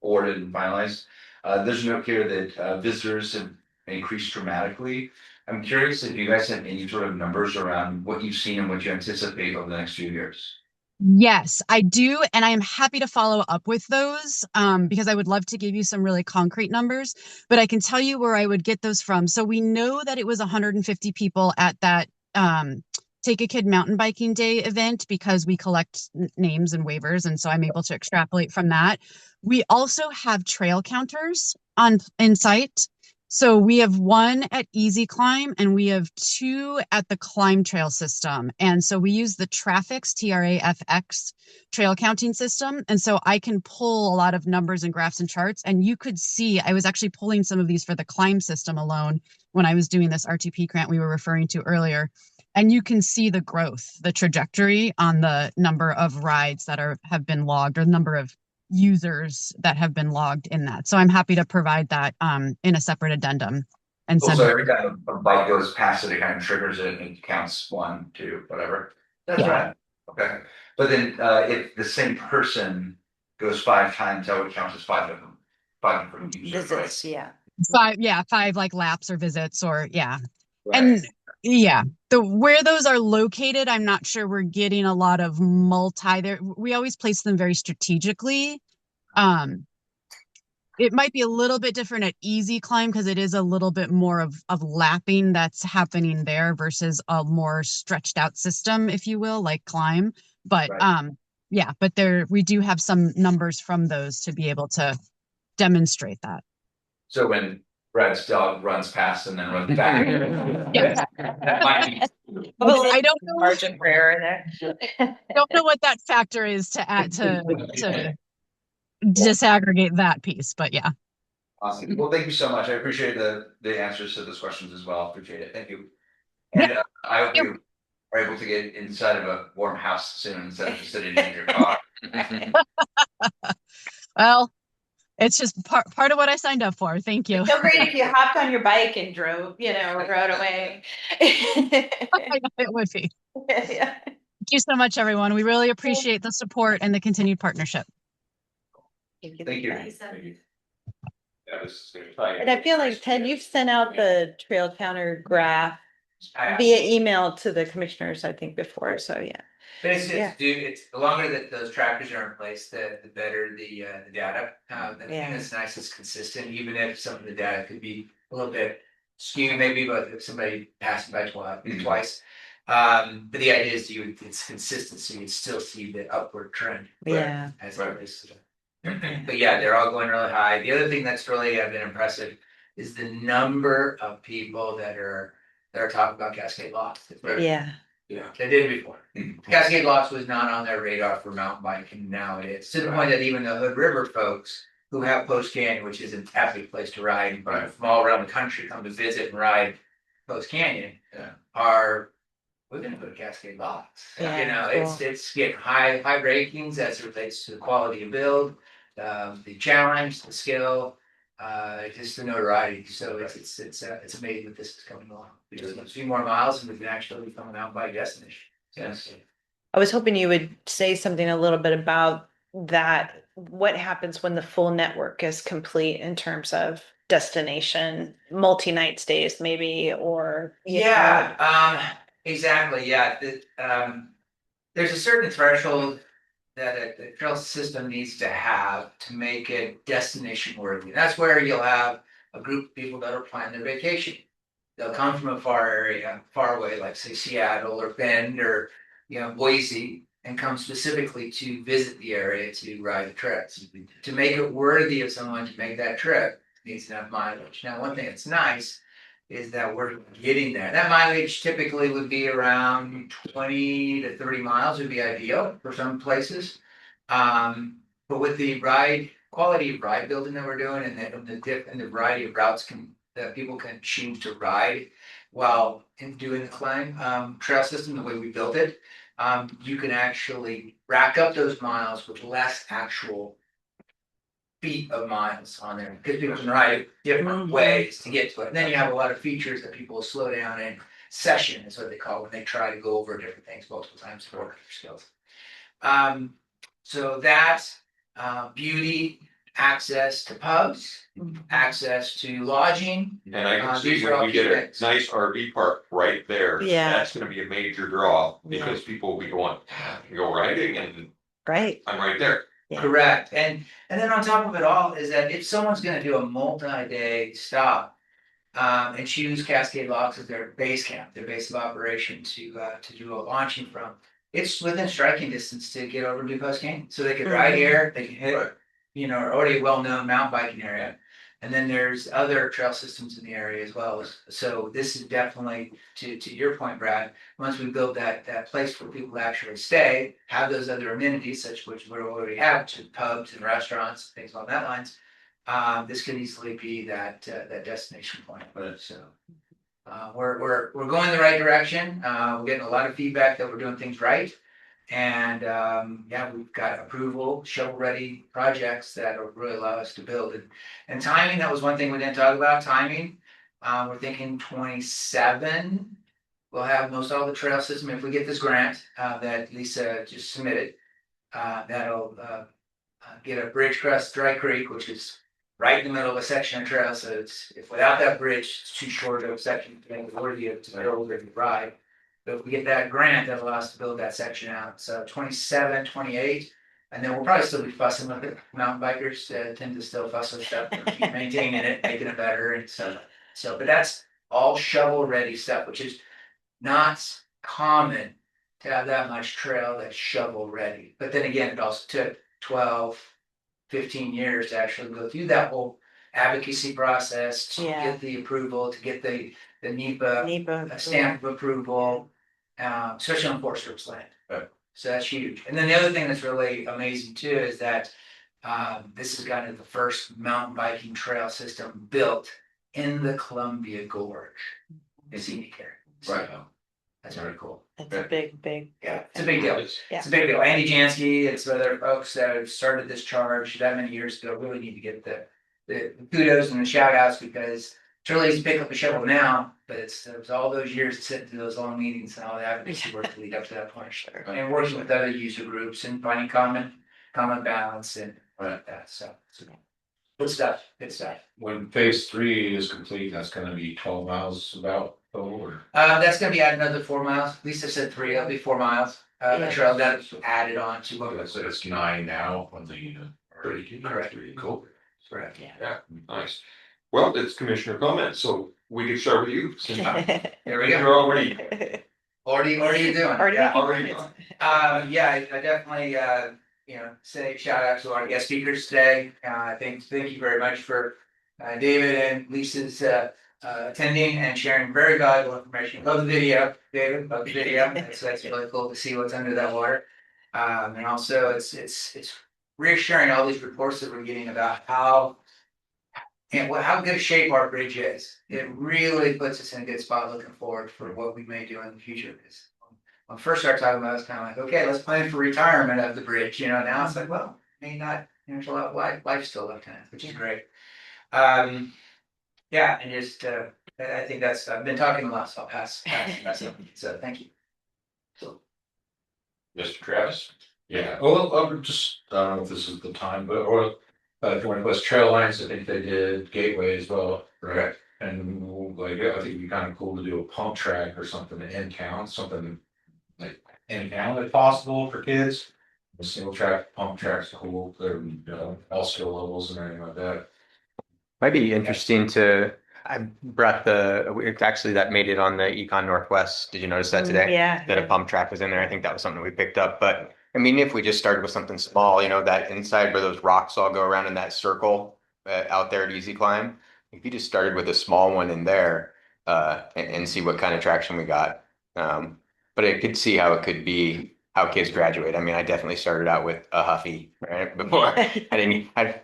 awarded and finalized. There's a note here that visitors have increased dramatically. I'm curious if you guys have any sort of numbers around what you've seen and what you anticipate over the next few years. Yes, I do. And I am happy to follow up with those because I would love to give you some really concrete numbers, but I can tell you where I would get those from. So we know that it was 150 people at that Take a Kid Mountain Biking Day event because we collect names and waivers. And so I'm able to extrapolate from that. We also have trail counters on in site. So we have one at Easy Climb and we have two at the Climb Trail system. And so we use the Trafix, TRAFX trail counting system. And so I can pull a lot of numbers and graphs and charts. And you could see, I was actually pulling some of these for the Climb system alone when I was doing this RTP grant we were referring to earlier. And you can see the growth, the trajectory on the number of rides that have been logged or the number of users that have been logged in that. So I'm happy to provide that in a separate addendum and send So it. every time a bike goes past it, it kind of triggers it and it counts 1, 2, whatever. That's Yeah. right. Okay. But then if the same person goes 5 times, that would count as 5 of them. 5 different users, right? Visits, yeah. Five like laps or visits or yeah. Right. And yeah, where those are located, I'm not sure we're getting a lot of multi there. We always place them very strategically. It might be a little bit different at Easy Climb because it is a little bit more of lapping that's happening there versus a more stretched out system, if you will, like Climb. But Right. yeah, but we do have some numbers from those to be able to demonstrate that. So when Brad's dog runs past and then runs back, Yes. that might be. I don't know. Margin for error there. Don't know what that factor is to add to disaggregate that piece, but yeah. Awesome. Well, thank you so much. I appreciate the answers to those questions as well. Appreciate it. Thank you. And I hope you are able to get inside of a warm house soon instead of just sitting in your car. Well, it's just part of what I signed up for. Thank you. So great if you hopped on your bike and drove, rode away. It would be. Yeah. Thank you so much, everyone. We really appreciate the support and the continued partnership. Thank you. Thank you. And I feel like, Ted, you've sent out the trail counter graph via email to the commissioners, I think, before. So yeah. But it's the longer that those trackers are in place, the better the data. The thing that's nice is consistent, even if some of the data could be a little bit skewed, maybe, but if somebody passed by twice. But the idea is it's consistency, you still see the upward trend. Yeah. As it is. But yeah, they're all going really high. The other thing that's really been impressive is the number of people that are talking about Cascade Locks. Yeah. Yeah, they did before. Cascade Locks was not on their radar for mountain biking. Now it is, to the point that even the Hood River folks who have Post Canyon, which is an epic place to ride, from all around the country come to visit and ride Post Canyon, we're gonna go to Cascade Locks. Yeah, it's getting high rankings as it relates to the quality of build, the challenge, the skill, just the notoriety. So it's amazing that this is coming along. Because a few more miles and we can actually become an out by destination. Yes. I was hoping you would say something a little bit about that. What happens when the full network is complete in terms of destination, multi-night stays, maybe, or exactly. Yeah. There's a certain threshold that a trail system needs to have to make it destination worthy. That's where you'll have a group of people that are planning their vacation. They'll come from a far area, far away, like say Seattle or Bend or Boise, and come specifically to visit the area to ride the trips. To make it worthy of someone to make that trip, it needs enough mileage. Now, one thing that's nice is that we're getting there. That mileage typically would be around 20 to 30 miles would be ideal for some places. But with the quality of ride building that we're doing and the variety of routes that people can choose to ride while doing the climb trail system, the way we built it, you can actually rack up those miles with less actual feet of miles on there because people can ride different ways to get to it. And then you have a lot of features that people will slow down in. Session is what they call it when they try to go over different things multiple times to work their skills. So that's beauty, access to pubs, access to lodging. And I can see These are when all we get key a things. nice RV park right there, Yeah. that's gonna be a major draw, because people will be going, go riding, and Right. I'm right there. Yeah. Correct. And then on top of it all is that if someone's gonna do a multi-day stop, and choose Cascade Locks as their base camp, their base of operation to do a launching from, it's within striking distance to get over to Post Canyon. So they could ride here, they can hit, already a well-known mountain biking area. And then there's other trail systems in the area as well. So this is definitely, to your point, Brad, once we build that place for people to actually stay, have those other amenities, such which we already have, to pubs and restaurants, things along that lines. This could easily be that destination point. So we're going the right direction. We're getting a lot of feedback that we're doing things right. And we've got approval, shovel-ready projects that will really allow us to build. And timing, that was one thing we didn't talk about, timing. We're thinking 27. We'll have most all the trail system, if we get this grant that Lisa just submitted, that'll get a bridge across Dry Creek, which is right in the middle of a section of trail. So if without that bridge, it's too short of a section to make it worthy to build or to ride. But if we get that grant, that allows us to build that section out. So 27, 28, and then we'll probably still be fussing with it. Mountain bikers tend to still fuss with stuff, keep maintaining it, making it better, and so. But that's all shovel-ready stuff, which is not common to have that much trail that's shovel-ready. But then again, it also took 12, 15 years to actually go through that whole advocacy process to get the approval, to get the NEPA stamp of approval, especially on Forest Service land. Right. So that's huge. And then the other thing that's really amazing too is that this has gotten the first mountain biking trail system built in the Columbia Gorge. It's unique here. Right. That's very cool. It's a big. Yeah, it's a big deal. Yeah. It's a big deal. Andy Jansky and some other folks that have started this charge that many years ago really need to get the kudos and the shout outs, because it's really easy to pick up a shovel now, but it was all those years to sit through those long meetings and all the advocacy work to lead up to that point. Sure. And working with other user groups and finding common balance and that. So good stuff. When phase 3 is complete, that's gonna be 12 miles about over. That's gonna be added another 4 miles. Lisa said 3, it'll be 4 miles. The trail that's added on to what. So it's 9 now on the. Correct. Cool. Correct. Yeah, nice. Well, it's commissioner comments, so we can start with you. There we go. You're already Already doing. Already done. I definitely say shout out to our guest speakers today. Thank you very much for David and Lisa's attending and sharing very valuable information. Love the video, David. Love the video. That's really cool to see what's under that water. And also it's reassuring, all these reports that we're getting about how good a shape our bridge is. It really puts us in a good spot looking forward for what we may do in the future. Because when I first started talking about it, it's kind of like, okay, let's plan for retirement of the bridge. Now it's like, well, may not. There's a lot of life still left in it, which is great. And just I think I've been talking a lot, so I'll pass. So thank you. Mr. Travis? Yeah, well, I don't know if this is the time, but Joint West Trail Lines, I think they did Gateway as well, right? And I think it'd be kind of cool to do a pump track or something in town, something like in town if possible for kids. A single track, pump track's cool, they're, all skill levels and everything like that. Might be interesting I brought that made it on the Econ Northwest. Did you notice that today? Yeah. That a pump track was in there. I think that was something we picked up. But I mean, if we just started with something small, that inside where those rocks all go around in that circle out there at Easy Climb, if you just started with a small one in there and see what kind of traction we got. But I could see how it could be how kids graduate. I mean, I definitely started out with a Huffy right before.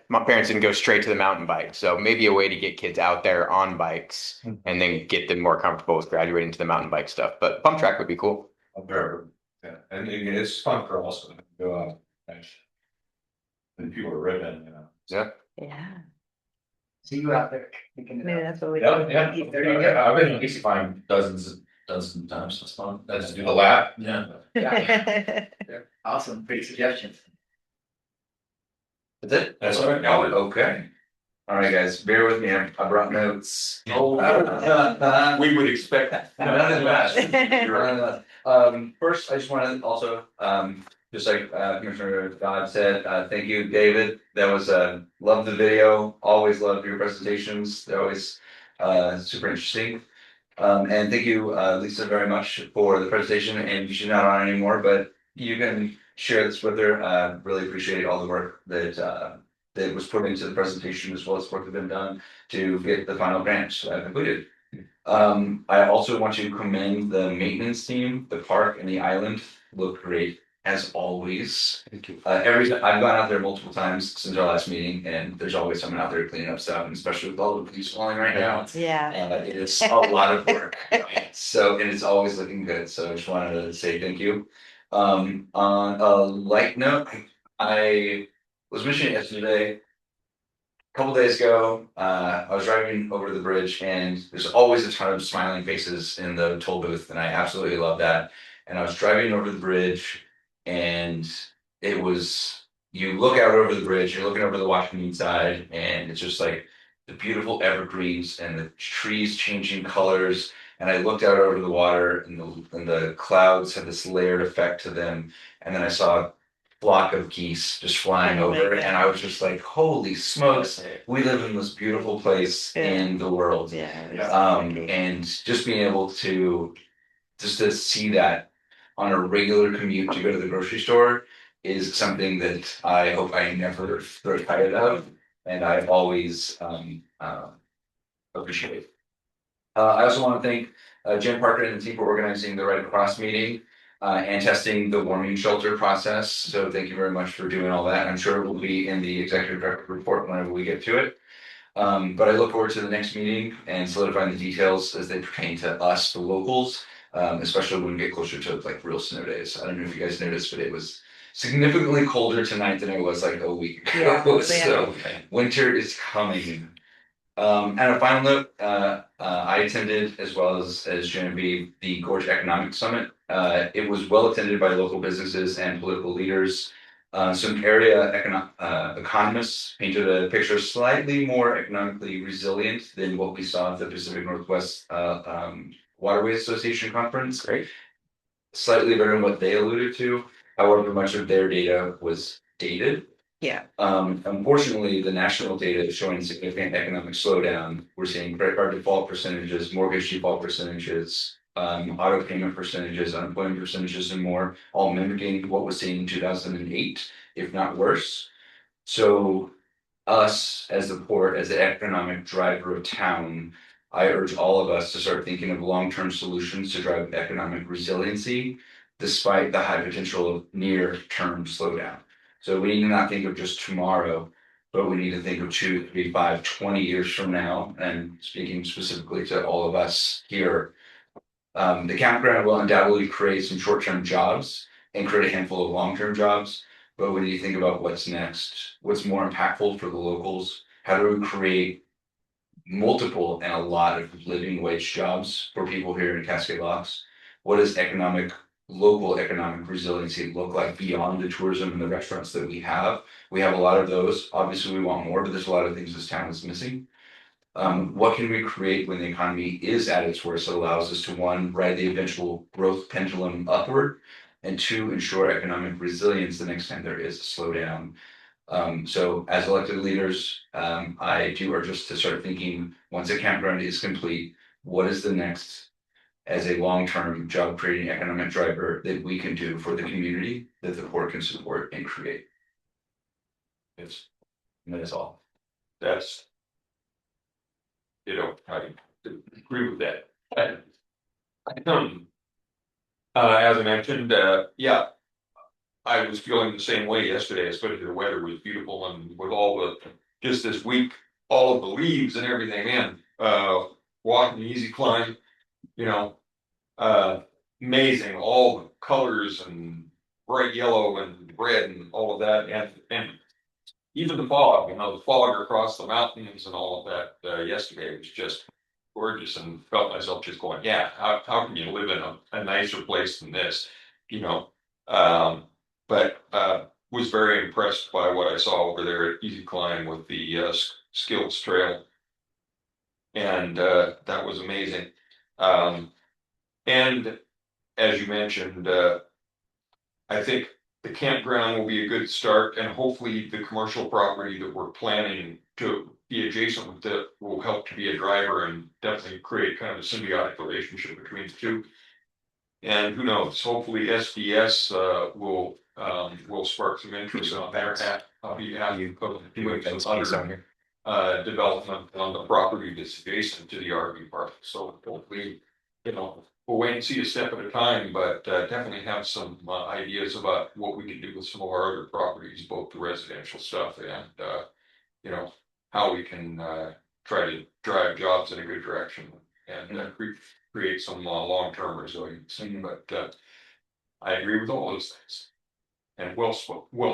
My parents didn't go straight to the mountain bike. So maybe a way to get kids out there on bikes and then get them more comfortable with graduating to the mountain bike stuff. But pump track would be cool. Yeah, and it's fun for also to go out and people are ripping, Yeah. Yeah. See you out there. Maybe that's what we Yeah, do. yeah. There you go. I've been at Easy Climb dozens of times. It's fun. Let's do the lap. Yeah. Awesome. Great suggestions. That's it? That's all right. Okay. All right, guys, bear with me. I brought notes. Oh, we would expect that. None of that. First, I just want to also, just like Commissioner Dodd said, thank you, David. That was love the video. Always love your presentations. They're always super interesting. And thank you, Lisa, very much for the presentation. And she's not on anymore, but you can share this with her. Really appreciate all the work that was put into the presentation, as well as work that been done to get the final grant completed. I also want to commend the maintenance team. The park and the island look great as always. Thank you. I've gone out there multiple times since our last meeting, and there's always someone out there cleaning up stuff, and especially with all the police falling right now. Yeah. It is a lot of work. So, and it's always looking good. So I just wanted to say thank you. On a light note, I was mentioning yesterday. A couple days ago, I was driving over the bridge, and there's always a ton of smiling faces in the toll booth, and I absolutely love that. And I was driving over the bridge, and it was you look out over the bridge, you're looking over the Washington side, and it's just like the beautiful evergreens and the trees changing colors. And I looked out over the water, and the clouds had this layered effect to them. And then I saw flock of geese just flying Oh my over, God. and I was just like, "Holy smokes! We live in the most beautiful place in the world." Yeah. it was pretty. And just being able to see that on a regular commute to go to the grocery store is something that I hope I never grow tired of, and I always appreciate. I also want to thank Jim Parker and the team for organizing the Right Across meeting and testing the warming shelter process. So thank you very much for doing all that. I'm sure it will be in the executive director report whenever we get to it. But I look forward to the next meeting and solidifying the details as they pertain to us, the locals, especially when we get closer to like real snow days. I don't know if you guys noticed, but it was significantly colder tonight than it was like a week ago. So winter is coming. And a final note, I attended as well as Genevieve, the Gorge Economic Summit. It was well attended by local businesses and political leaders. Some area economists painted a picture slightly more economically resilient than what we saw at the Pacific Northwest Waterways Association conference. Great. Slightly better than what they alluded to. However, much of their data was dated. Yeah. Unfortunately, the national data is showing significant economic slowdown. We're seeing credit card default percentages, mortgage default percentages, auto payment percentages, unemployment percentages, and more, all mimicking what was seen in 2008, if not worse. So, us as the port, as the economic driver of town, I urge all of us to start thinking of long-term solutions to drive economic resiliency, despite the high potential of near-term slowdown. So we need to not think of just tomorrow, but we need to think of 2, 3, 5, 20 years from now. And speaking specifically to all of us here, the campground will undoubtedly create some short-term jobs and create a handful of long-term jobs. But when you think about what's next, what's more impactful for the locals, how do we create multiple and a lot of living wage jobs for people here in Cascade Locks? What does local economic resiliency look like beyond the tourism and the restaurants that we have? We have a lot of those. Obviously, we want more, but there's a lot of things this town is missing. What can we create when the economy is at its worst that allows us to, one, ride the eventual growth pendulum upward, and two, ensure economic resilience the next time there is a slowdown? So as elected leaders, I do urge us to start thinking, once a campground is complete, what is the next as a long-term job creating economic driver that we can do for the community that the port can support and create? Yes, and that is all. That's, I agree with that. As I mentioned, yeah, I was feeling the same way yesterday, especially the weather was beautiful, and with all the, just this week, all of the leaves and everything in, walking the easy climb, you know, amazing, all the colors and bright yellow and red and all of that, and even the fog, the fog across the mountains and all of that, yesterday was just gorgeous, and felt myself just going, yeah, how can you live in a nicer place than this, you know? But was very impressed by what I saw over there at Easy Climb with the Skills Trail. And that was amazing. And as you mentioned, I think the campground will be a good start, and hopefully the commercial property that we're planning to be adjacent with it will help to be a driver and definitely create kind of a symbiotic relationship between the two. And who knows, hopefully SDS will spark some interest on their behalf of doing some other development on the property that's adjacent to the RV park. So hopefully, we'll wait and see a step at a time, but definitely have some ideas about what we can do with some of our other properties, both the residential stuff and how we can try to drive jobs in a good direction and create some long-term resilience. But I agree with all those things. And well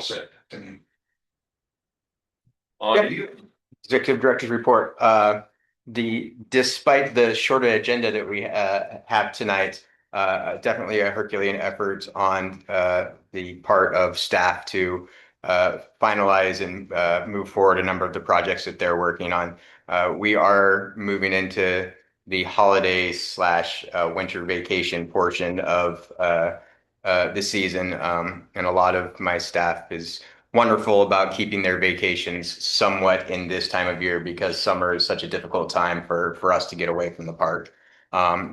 said. On to you. Executive Director's report. Despite the shorter agenda that we have tonight, definitely a Herculean effort on the part of staff to finalize and move forward a number of the projects that they're working on. We are moving into the holiday slash winter vacation portion of the season, and a lot of my staff is wonderful about keeping their vacations somewhat in this time of year because summer is such a difficult time for us to get away from the park.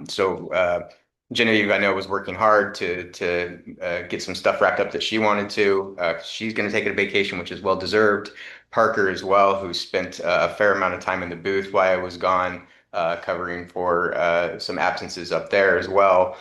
So Genevieve, I know, was working hard to get some stuff wrapped up that she wanted to. She's going to take a vacation, which is well deserved. Parker as well, who spent a fair amount of time in the booth while I was gone, covering for some absences up there as well.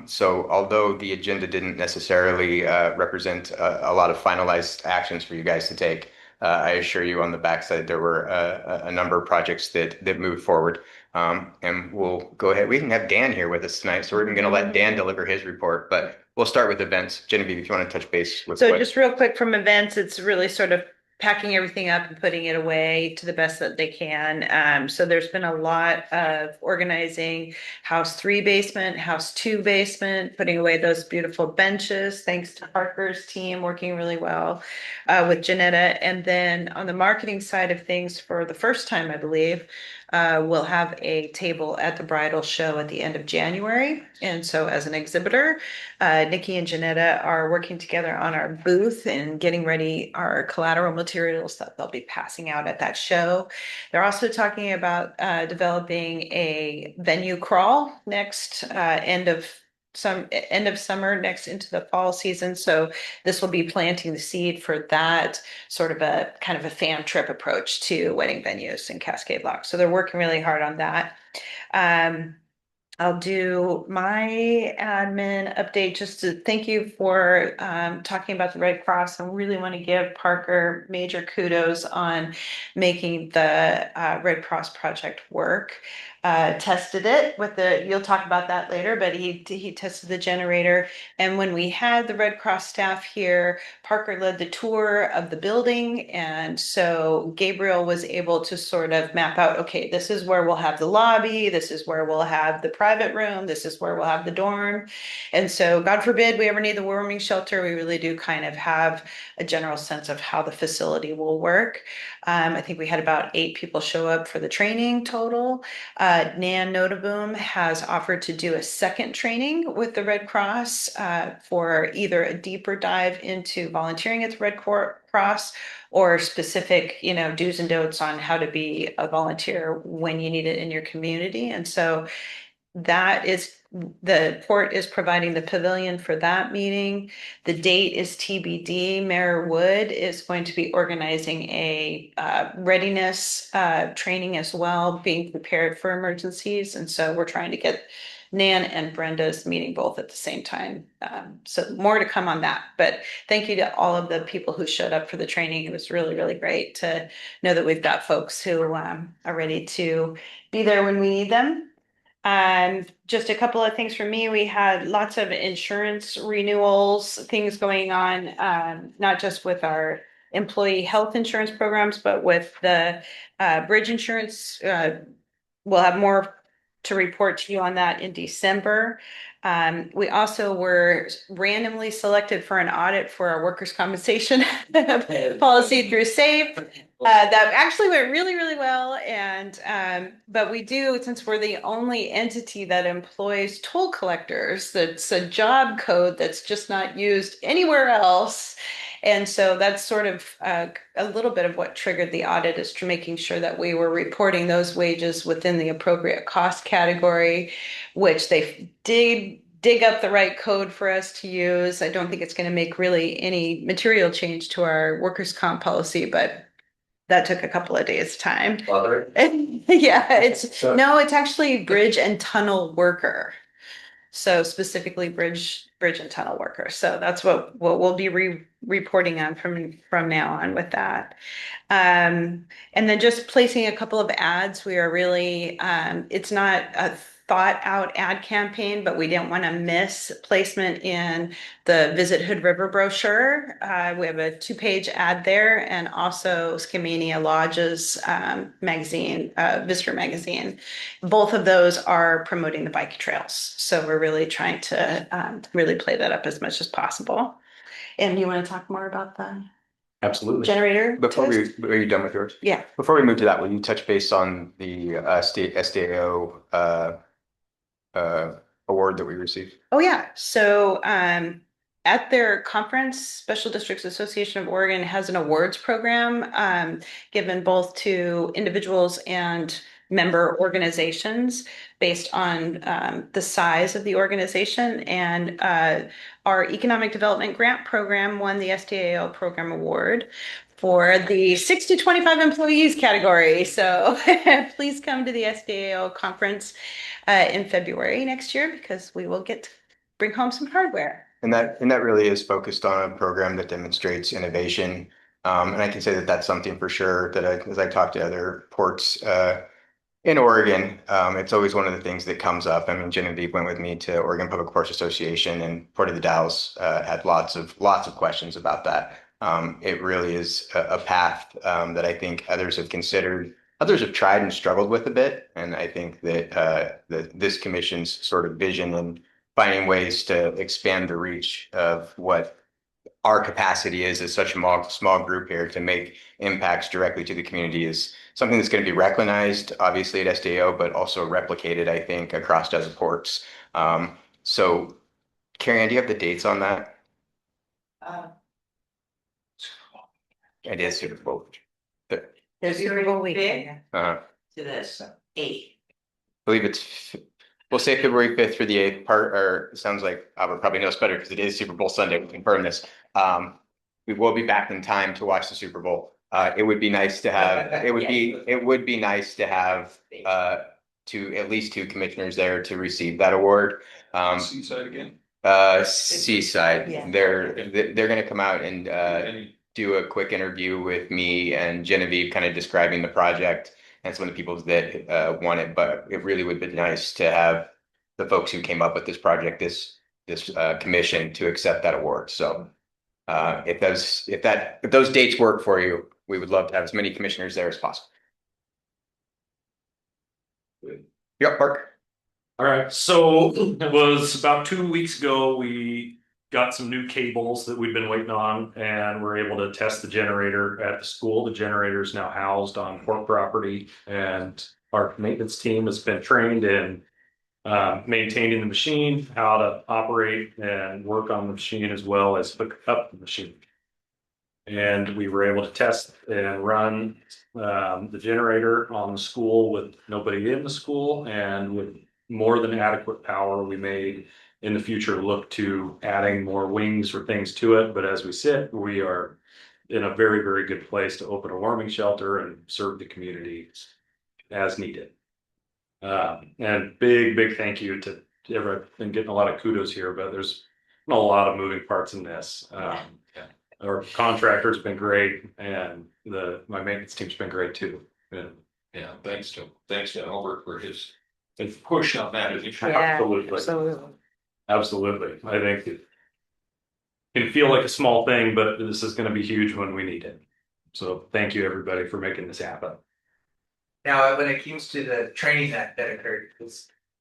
So although the agenda didn't necessarily represent a lot of finalized actions for you guys to take, I assure you on the backside there were a number of projects that moved forward. And we'll go ahead. We can have Dan here with us tonight, so we're even going to let Dan deliver his report. But we'll start with events. Genevieve, if you want to touch base with. So just real quick from events, it's really sort of packing everything up and putting it away to the best that they can. So there's been a lot of organizing house 3 basement, house 2 basement, putting away those beautiful benches, thanks to Parker's team working really well with Janetta. And then on the marketing side of things, for the first time, I believe, we'll have a table at the bridal show at the end of January. And so as an exhibitor, Nikki and Janetta are working together on our booth and getting ready our collateral materials that they'll be passing out at that show. They're also talking about developing a venue crawl next end of summer, next into the fall season. So this will be planting the seed for that sort of a kind of a fan trip approach to wedding venues in Cascade Lock. So they're working really hard on that. I'll do my admin update just to thank you for talking about the Red Cross. I really want to give Parker major kudos on making the Red Cross project work. Tested it with you'll talk about that later, but he tested the generator. And when we had the Red Cross staff here, Parker led the tour of the building. And so Gabriel was able to sort of map out, okay, this is where we'll have the lobby. This is where we'll have the private room. This is where we'll have the dorm. And so God forbid we ever need the warming shelter. We really do kind of have a general sense of how the facility will work. I think we had about 8 people show up for the training total. Nan Notaboom has offered to do a second training with the Red Cross for either a deeper dive into volunteering at the Red Cross or specific, do's and don'ts on how to be a volunteer when you need it in your community. And so the port is providing the pavilion for that meeting. The date is TBD. Mayor Wood is going to be organizing a readiness training as well, being prepared for emergencies. And so we're trying to get Nan and Brenda's meeting both at the same time. So more to come on that. But thank you to all of the people who showed up for the training. It was really, really great to know that we've got folks who are ready to be there when we need them. Just a couple of things for me. We had lots of insurance renewals, things going on, not just with our employee health insurance programs, but with the bridge insurance. We'll have more to report to you on that in December. We also were randomly selected for an audit for our workers' compensation policy through SAFE. That actually went really, really well. And but we do, since we're the only entity that employs toll collectors, that's a job code that's just not used anywhere else. And so that's sort of a little bit of what triggered the audit, is making sure that we were reporting those wages within the appropriate cost category, which they did dig up the right code for us to use. I don't think it's going to make really any material change to our workers' comp policy, but that took a couple of days' time. Yeah, it's actually bridge and tunnel worker. So specifically bridge and tunnel workers. So that's what we'll be reporting on from now on with that. And then just placing a couple of ads. We are really, it's not a thought out ad campaign, but we didn't want to miss placement in the Visit Hood River brochure. We have a 2-page ad there, and also Skamania Lodge's magazine, visitor magazine. Both of those are promoting the bike trails. So we're really trying to really play that up as much as possible. And you want to talk more about the Absolutely. generator? Are you done with yours? Yeah. Before we move to that, will you touch base on the SDAO award that we received? Oh yeah. So at their conference, Special Districts Association of Oregon has an awards program given both to individuals and member organizations based on the size of the organization. And our Economic Development Grant Program won the SDAO Program Award for the 6 to 25 employees category. So please come to the SDAO conference in February next year, because we will get to bring home some hardware. And that really is focused on a program that demonstrates innovation. And I can say that that's something for sure that as I talk to other ports in Oregon, it's always one of the things that comes up. I mean, Genevieve went with me to Oregon Public Ports Association, and Port of the Dalles had lots of questions about that. It really is a path that I think others have considered. Others have tried and struggled with a bit, and I think that this commission's sort of vision and finding ways to expand the reach of what our capacity is as such a small group here to make impacts directly to the community is something that's going to be recognized, obviously at SDAO, but also replicated, I think, across other ports. So, Carrie Ann, do you have the dates on that? It is Super Bowl. There's Super Bowl weekend. To this 8th. I believe it's, we'll say February 5th through the 8th part, or it sounds like Albert probably knows better because it is Super Bowl Sunday. We'll confirm this. We will be back in time to watch the Super Bowl. It would be nice to have, it would be nice to have at least 2 commissioners there to receive that award. Seaside again. Seaside. Yeah. They're going to come out and do a quick interview with me and Genevieve, kind of describing the project and some of the people that won it. But it really would be nice to have the folks who came up with this project, this commission, to accept that award. So if those dates work for you, we would love to have as many commissioners there as possible. Yep, Mark. All right, so it was about 2 weeks ago, we got some new cables that we'd been waiting on, and we're able to test the generator at the school. The generator is now housed on port property, and our maintenance team has been trained in maintaining the machine, how to operate and work on the machine, as well as hook up the machine. And we were able to test and run the generator on the school with nobody in the school, and with more than adequate power. We may in the future look to adding more wings or things to it, but as we sit, we are in a very, very good place to open a warming shelter and serve the community as needed. And big thank you to everyone. I've been getting a lot of kudos here, but there's a lot of moving parts in this. Our contractor's been great, and my maintenance team's been great too. Yeah, thanks to Albert for his push on that. Absolutely. I think it can feel like a small thing, but this is going to be huge when we need it. So thank you, everybody, for making this happen. Now, when it comes to the training that occurred,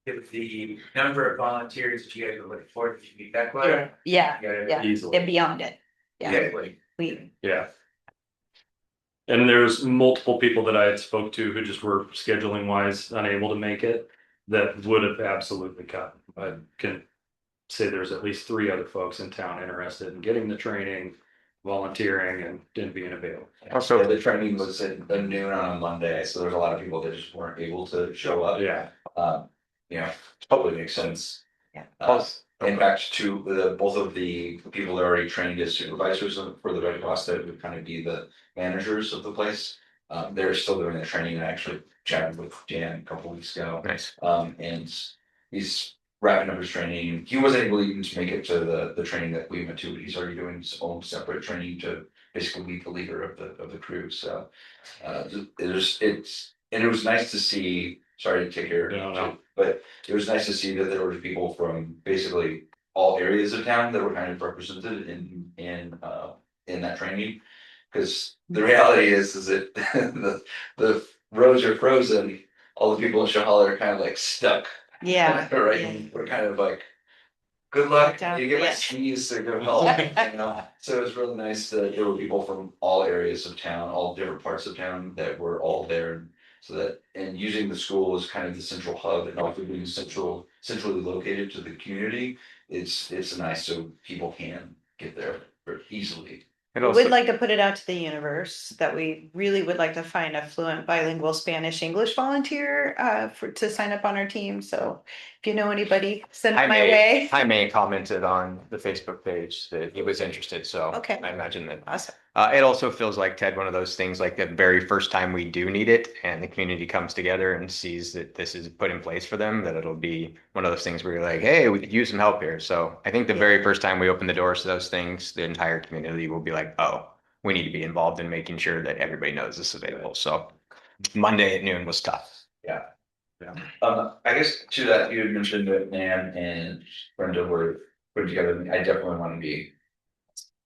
if the number of volunteers that you guys were looking for, did you meet that quota? Yeah, Yeah. and beyond it. Yeah, we, Yeah. And there's multiple people that I had spoke to who just were scheduling wise unable to make it that would have absolutely come. I can say there's at least 3 other folks in town interested in getting the training, volunteering, and being available. Also, the training was at noon on a Monday, so there's a lot of people that just weren't able to show up. Yeah. You know, totally makes sense. Yeah. In fact, both of the people that are already trained as supervisors for the Red Cross that would kind of be the managers of the place. They're still doing the training, and I actually chatted with Jan a couple weeks ago. Nice. And he's wrapping up his training. He wasn't able even to make it to the training that we went to, but he's already doing his own separate training to basically be the leader of the crew. So it was nice to see. Sorry to take your, but it was nice to see that there were people from basically all areas of town that were kind of represented in that training. Because the reality is that the roads are frozen. All the people in Shahala are kind of like stuck. yeah. Right. Yeah. We're kind of like, good luck. Down, You get my yeah. skis to go help. You know? So it was really nice that there were people from all areas of town, all different parts of town that were all there. So that, and using the school as kind of the central hub and also being centrally located to the community, it's nice so people can get there easily. It We also, would like to put it out to the universe that we really would like to find a fluent bilingual Spanish English volunteer to sign up on our team. So if you know anybody, send it my way. Jaime commented on the Facebook page that he was interested, so Okay. I imagine that. Awesome. It also feels like, Ted, one of those things, like the very first time we do need it and the community comes together and sees that this is put in place for them, that it'll be one of those things where you're like, hey, we could use some help here. So I think the very first time we open the doors to those things, the entire community will be like, oh, we need to be involved in making sure that everybody knows this is available. So Monday at noon was tough. Yeah. I guess to that, you had mentioned that Nan and Brenda were put together. I definitely want to be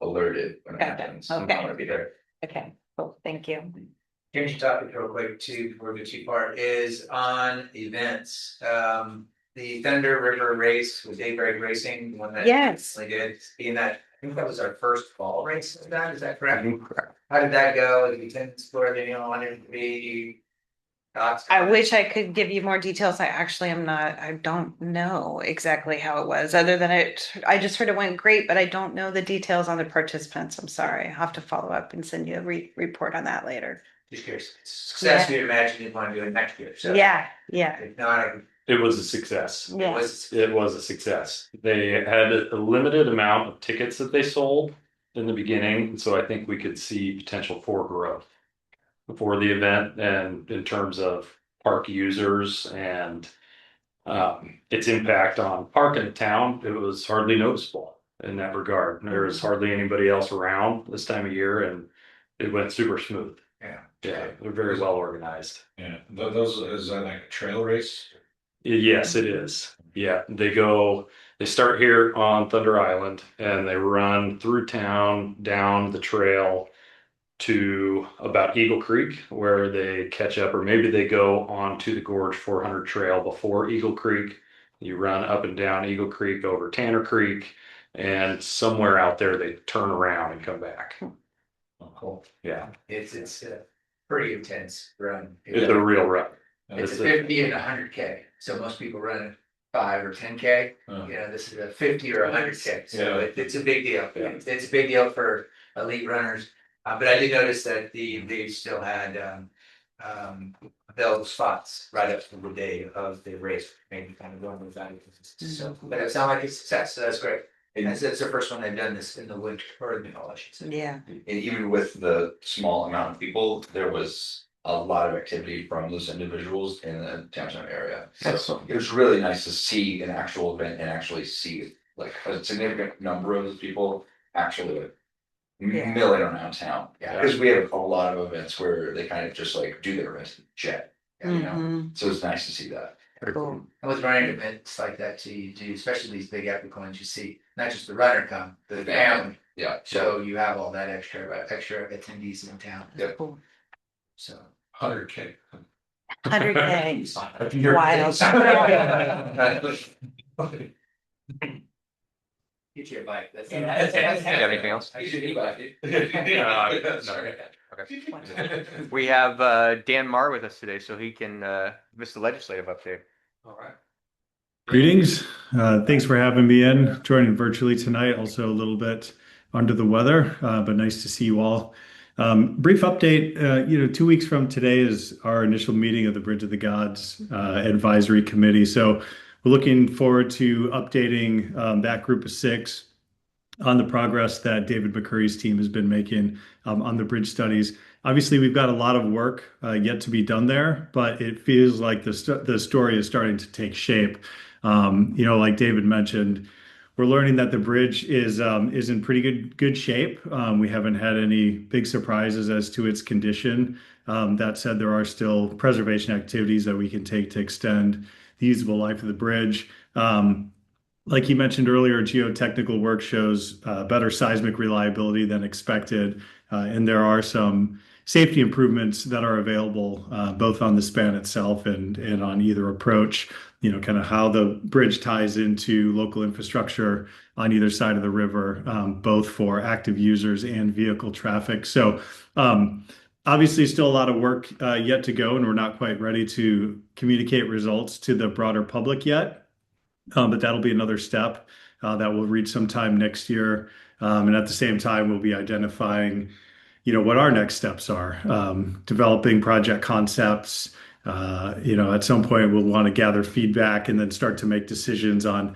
alerted when it happens. Okay. I want to be there. Okay, cool, thank you. Change the topic real quick too, before we get too far, is on events. The Thunder River Race with Dave Bragg Racing, the one that Yes. we did, being that, I think that was our first fall race of that, is that correct? Correct. How did that go? Did you tend to explore the, wanted to be? Thoughts? I wish I could give you more details. I don't know exactly how it was, other than I just heard it went great, but I don't know the details on the participants. I'm sorry. I'll have to follow up and send you a report on that later. Just curious. Success, you'd imagine you'd want to do it next year, so. Yeah. If not, It was a success. Yeah. It was a success. They had a limited amount of tickets that they sold in the beginning, so I think we could see potential for growth for the event, and in terms of park users and its impact on park in the town, it was hardly noticeable in that regard. There was hardly anybody else around this time of year, and it went super smooth. Yeah. They're very well organized. Yeah, is that like a trail race? Yes, it is. Yeah, they start here on Thunder Island and they run through town, down the trail to about Eagle Creek, where they catch up, or maybe they go on to the Gorge 400 trail before Eagle Creek. You run up and down Eagle Creek over Tanner Creek, and somewhere out there they turn around and come back. Oh, cool. Yeah, it's a pretty intense run. it's a real run. It's a 50 and 100K. So most people run 5 or 10K. This is a 50 or 100K. So it's a big deal. Yeah. It's a big deal for elite runners. But I did notice that they still had available spots right up to the day of the race, maybe kind of going with that. So, but it sounded like a success. So that's great. And it's the first one they've done this in the winter, or in the fall, I should say. Yeah. And even with the small amount of people, there was a lot of activity from those individuals in the downtown area. So it was really nice to see an actual event and actually see like a significant number of those people actually milling around town. Yeah, because we have a lot of events where they kind of just like do their events in jet. You know, so it's nice to see that. Cool. And with running events like that too, you do, especially these big epic ones, you see not just the runner come, the family. Yeah. So you have all that extra attendees in town. Yeah. Cool. So 100K. 100K. Wild. Get you a bike. Do you have anything else? Okay. We have Dan Marr with us today, so he can give us the legislative update. All right. Greetings. Thanks for having me in, joining virtually tonight. Also a little bit under the weather, but nice to see you all. Brief update, 2 weeks from today is our initial meeting of the Bridge of the Gods Advisory Committee. So we're looking forward to updating that group of 6 on the progress that David McCurry's team has been making on the bridge studies. Obviously, we've got a lot of work yet to be done there, but it feels like the story is starting to take shape. Like David mentioned, we're learning that the bridge is in pretty good shape. We haven't had any big surprises as to its condition. That said, there are still preservation activities that we can take to extend the usable life of the bridge. Like you mentioned earlier, geotechnical work shows better seismic reliability than expected, and there are some safety improvements that are available both on the span itself and on either approach. Kind of how the bridge ties into local infrastructure on either side of the river, both for active users and vehicle traffic. So obviously still a lot of work yet to go, and we're not quite ready to communicate results to the broader public yet. But that'll be another step that we'll reach sometime next year. And at the same time, we'll be identifying, what our next steps are, developing project concepts. At some point, we'll want to gather feedback and then start to make decisions on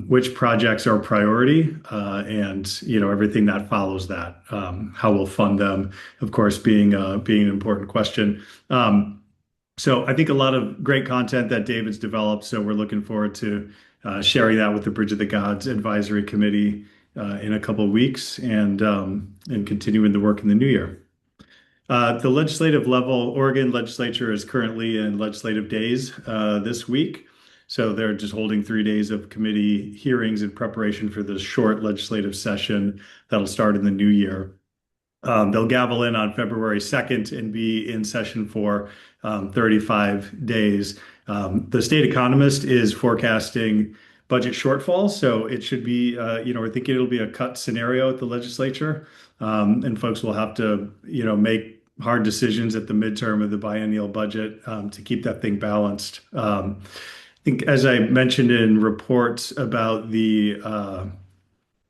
which projects are priority and, everything that follows that, how we'll fund them, of course, being an important question. So I think a lot of great content that David's developed. So we're looking forward to sharing that with the Bridge of the Gods Advisory Committee in a couple of weeks and continuing the work in the new year. The legislative level, Oregon legislature is currently in legislative days this week. So they're just holding 3 days of committee hearings in preparation for the short legislative session that'll start in the new year. They'll gavel in on February 2nd and be in session for 35 days. The state economist is forecasting budget shortfalls, so it should be, we're thinking it'll be a cut scenario at the legislature, and folks will have to, make hard decisions at the midterm of the biennial budget to keep that thing balanced. I think, as I mentioned in reports about the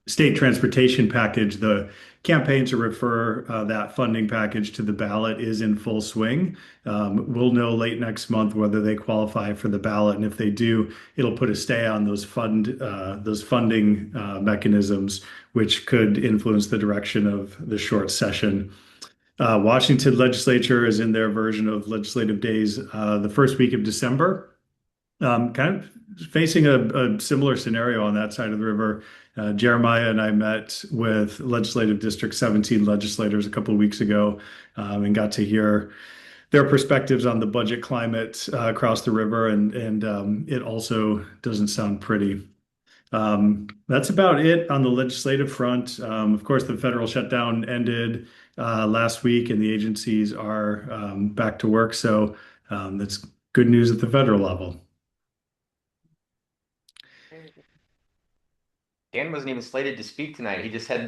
state transportation package, the campaign to refer that funding package to the ballot is in full swing. We'll know late next month whether they qualify for the ballot, and if they do, it'll put a stay on those funding mechanisms, which could influence the direction of the short session. Washington legislature is in their version of legislative days the first week of December. Kind of facing a similar scenario on that side of the river. Jeremiah and I met with Legislative District 17 legislators a couple of weeks ago and got to hear their perspectives on the budget climate across the river, and it also doesn't sound pretty. That's about it on the legislative front. Of course, the federal shutdown ended last week, and the agencies are back to work. So that's good news at the federal level. Dan wasn't even slated to speak tonight. He's like,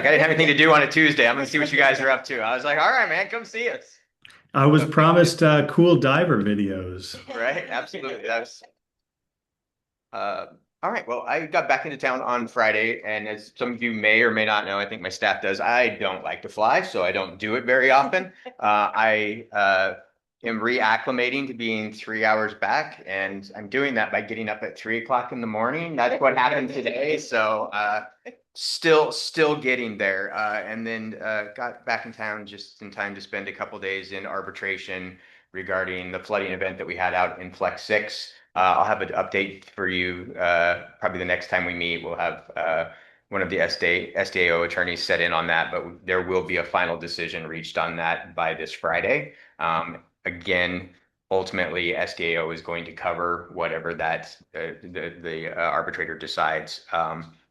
I didn't have anything to do on a Tuesday. I'm going to see what you guys are up to. I was like, all right, man, come see us. I was promised cool diver videos. Right? Absolutely. All right. Well, I got back into town on Friday, and as some of you may or may not know, I think my staff does, I don't like to fly, so I don't do it very often. I am reacclimating to being 3 hours back, and I'm doing that by getting up at 3 o'clock in the morning. That's what happened today. So still getting there, and then got back in town just in time to spend a couple days in arbitration regarding the flooding event that we had out in Flex 6. I'll have an update for you probably the next time we meet. We'll have one of the SDAO attorneys set in on that, but there will be a final decision reached on that by this Friday. Again, ultimately, SDAO is going to cover whatever that the arbitrator decides,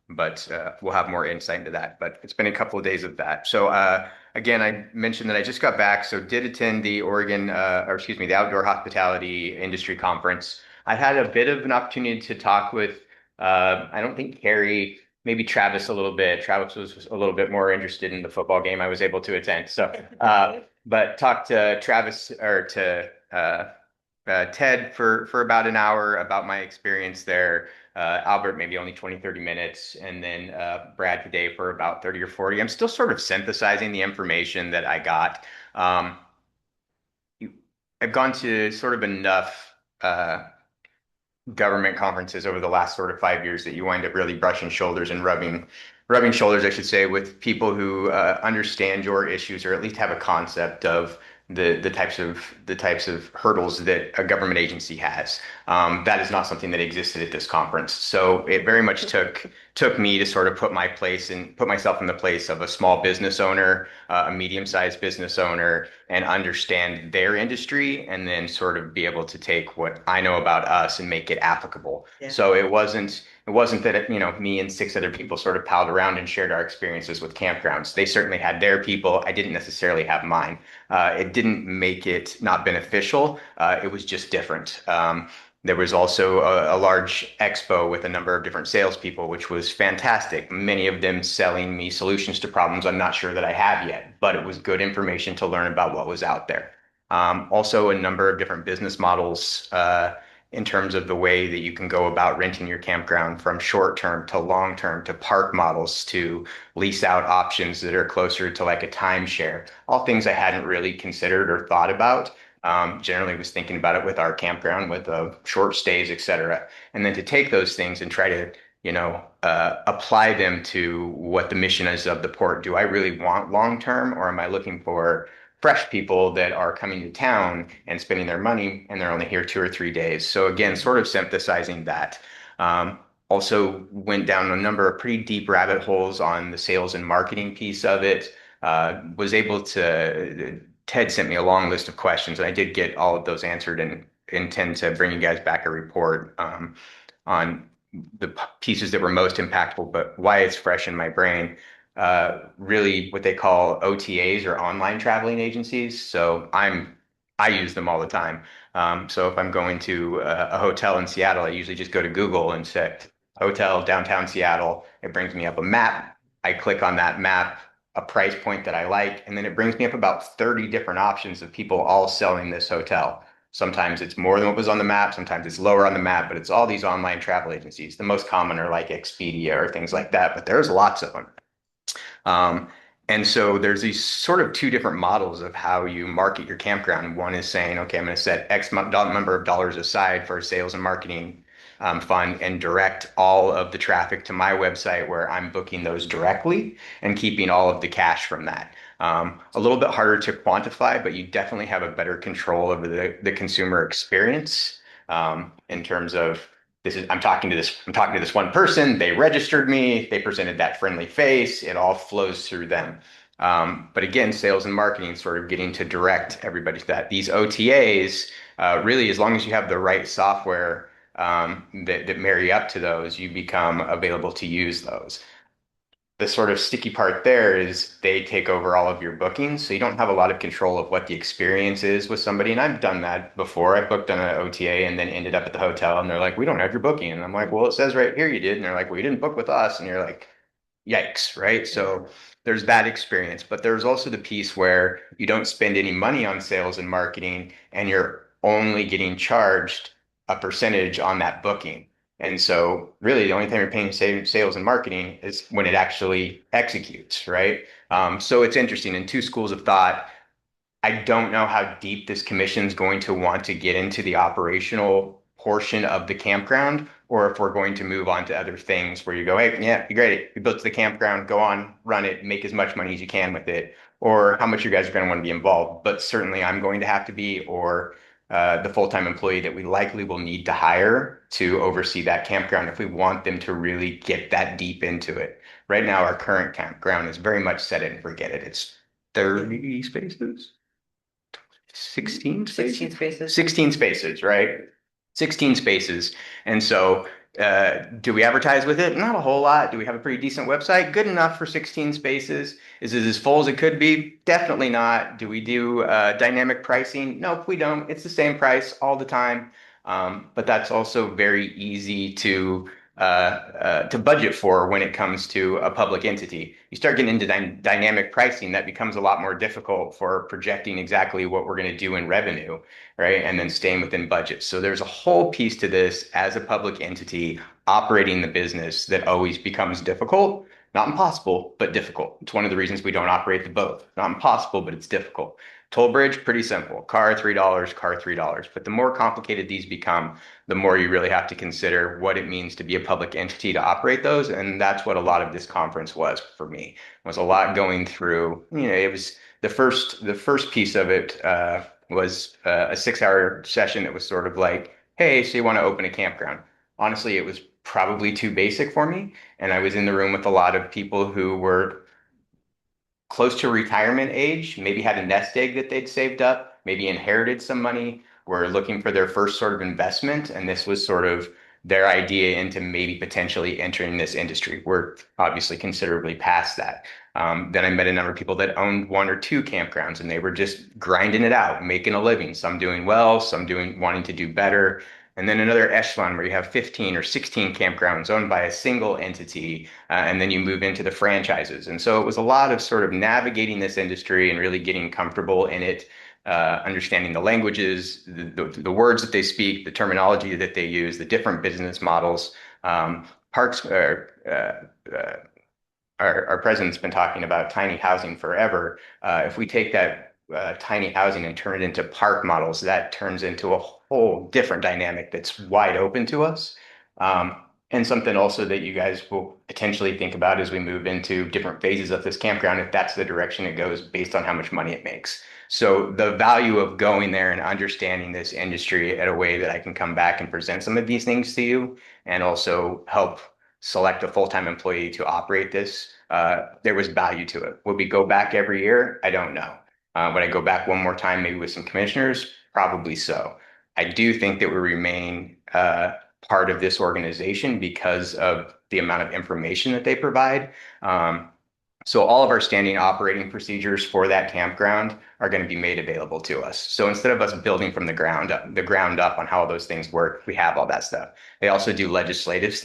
but we'll have more insight into that. But it's been a couple of days of that. So again, I mentioned that I just got back, so did attend the the Outdoor Hospitality Industry Conference. I had a bit of an opportunity to talk with, I don't think Carrie, maybe Travis a little bit. Travis was a little bit more interested in the football game I was able to attend. So, but talked to Travis or to Ted for about an hour about my experience there. Albert, maybe only 20, 30 minutes, and then Brad today for about 30 or 40. I'm still sort of synthesizing the information that I got. Um, I've gone to sort of enough government conferences over the last sort of 5 years that you wind up really brushing shoulders and rubbing shoulders, I should say, with people who understand your issues or at least have a concept of the types of hurdles that a government agency has. That is not something that existed at this conference. So it very much took me to sort of put myself in the place of a small business owner, a medium-sized business owner, and understand their industry, and then sort of be able to take what I know about us and make it applicable. Yeah. So it wasn't that me and six other people sort of palled around and shared our experiences with campgrounds. They certainly had their people. I didn't necessarily have mine. It didn't make it not beneficial. It was just different. There was also a large expo with a number of different salespeople, which was fantastic. Many of them selling me solutions to problems I'm not sure that I have yet, but it was good information to learn about what was out there. Also, a number of different business models in terms of the way that you can go about renting your campground, from short term to long term to park models to lease out options that are closer to like a timeshare. All things I hadn't really considered or thought about. Generally was thinking about it with our campground with short stays, et cetera. And then to take those things and try to, apply them to what the mission is of the port. Do I really want long term, or am I looking for fresh people that are coming to town and spending their money and they're only here 2 or 3 days? So again, sort of synthesizing that. Also went down a number of pretty deep rabbit holes on the sales and marketing piece of it. Was able to Ted sent me a long list of questions, and I did get all of those answered and intend to bring you guys back a report on the pieces that were most impactful, but why it's fresh in my brain. Really what they call OTAs, or online traveling agencies. So I use them all the time. So if I'm going to a hotel in Seattle, I usually just go to Google and say hotel downtown Seattle. It brings me up a map. I click on that map, a price point that I like, and then it brings me up about 30 different options of people all selling this hotel. Sometimes it's more than what was on the map, sometimes it's lower on the map, but it's all these online travel agencies. The most common are like Expedia or things like that, but there's lots of them. And so there's these sort of two different models of how you market your campground. One is saying, okay, I'm going to set X number of dollars aside for a sales and marketing fund and direct all of the traffic to my website where I'm booking those directly and keeping all of the cash from that. A little bit harder to quantify, but you definitely have a better control over the consumer experience in terms of I'm talking to this one person, they registered me, they presented that friendly face, it all flows through them. But again, sales and marketing sort of getting to direct everybody to that. These OTAs, really, as long as you have the right software that marry up to those, you become available to use those. The sort of sticky part there is they take over all of your bookings, so you don't have a lot of control of what the experience is with somebody. And I've done that before. I booked on an OTA and then ended up at the hotel, and they're like, "We don't have your booking." And I'm like, "Well, it says right here you did." And they're like, "Well, you didn't book with us." And you're like, yikes, right? So there's that experience, but there's also the piece where you don't spend any money on sales and marketing, and you're only getting charged a percentage on that booking. And so really the only time you're paying sales and marketing is when it actually executes, right? So it's interesting in two schools of thought. I don't know how deep this commission is going to want to get into the operational portion of the campground, or if we're going to move on to other things where you go, hey, yeah, you great. You built the campground, go on, run it, make as much money as you can with it, or how much you guys are going to want to be involved. But certainly I'm going to have to be, or the full-time employee that we likely will need to hire to oversee that campground if we want them to really get that deep into it. Right now, our current campground is very much set it and forget it. It's 30 spaces. 16 spaces? 16 spaces. 16 spaces, right? 16 spaces. And so Do we advertise with it? Not a whole lot. Do we have a pretty decent website? Good enough for 16 spaces. Is it as full as it could be? Definitely not. Do we do dynamic pricing? Nope, we don't. It's the same price all the time. But that's also very easy to budget for when it comes to a public entity. You start getting into dynamic pricing, that becomes a lot more difficult for projecting exactly what we're going to do in revenue, right? And then staying within budget. So there's a whole piece to this as a public entity operating the business that always becomes difficult. Not impossible, but difficult. It's one of the reasons we don't operate the boat. Not impossible, but it's difficult. Toll bridge, pretty simple. Car, $3, car, $3. But the more complicated these become, the more you really have to consider what it means to be a public entity to operate those. And that's what a lot of this conference was for me. It was a lot going through, it was the first piece of it was a 6 hour session that was sort of like, hey, so you want to open a campground? Honestly, it was probably too basic for me. And I was in the room with a lot of people who were close to retirement age, maybe had a nest egg that they'd saved up, maybe inherited some money, were looking for their first sort of investment. And this was sort of their idea into maybe potentially entering this industry. We're obviously considerably past that. Then I met a number of people that owned one or two campgrounds and they were just grinding it out, making a living, some doing well, some doing wanting to do better. And then another echelon where you have 15 or 16 campgrounds owned by a single entity, and then you move into the franchises. And so it was a lot of sort of navigating this industry and really getting comfortable in it, understanding the languages, the words that they speak, the terminology that they use, the different business models. Parks our president's been talking about tiny housing forever. If we take that tiny housing and turn it into park models, that turns into a whole different dynamic that's wide open to us. And something also that you guys will potentially think about as we move into different phases of this campground, if that's the direction it goes based on how much money it makes. So the value of going there and understanding this industry at a way that I can come back and present some of these things to you and also help select a full-time employee to operate this, there was value to it. Would we go back every year? I don't know. Would I go back one more time, maybe with some commissioners? Probably so. I do think that we remain part of this organization because of the amount of information that they provide. So all of our standing operating procedures for that campground are going to be made available to us. So instead of us building from the ground up on how those things work, we have all that stuff. They also do legislative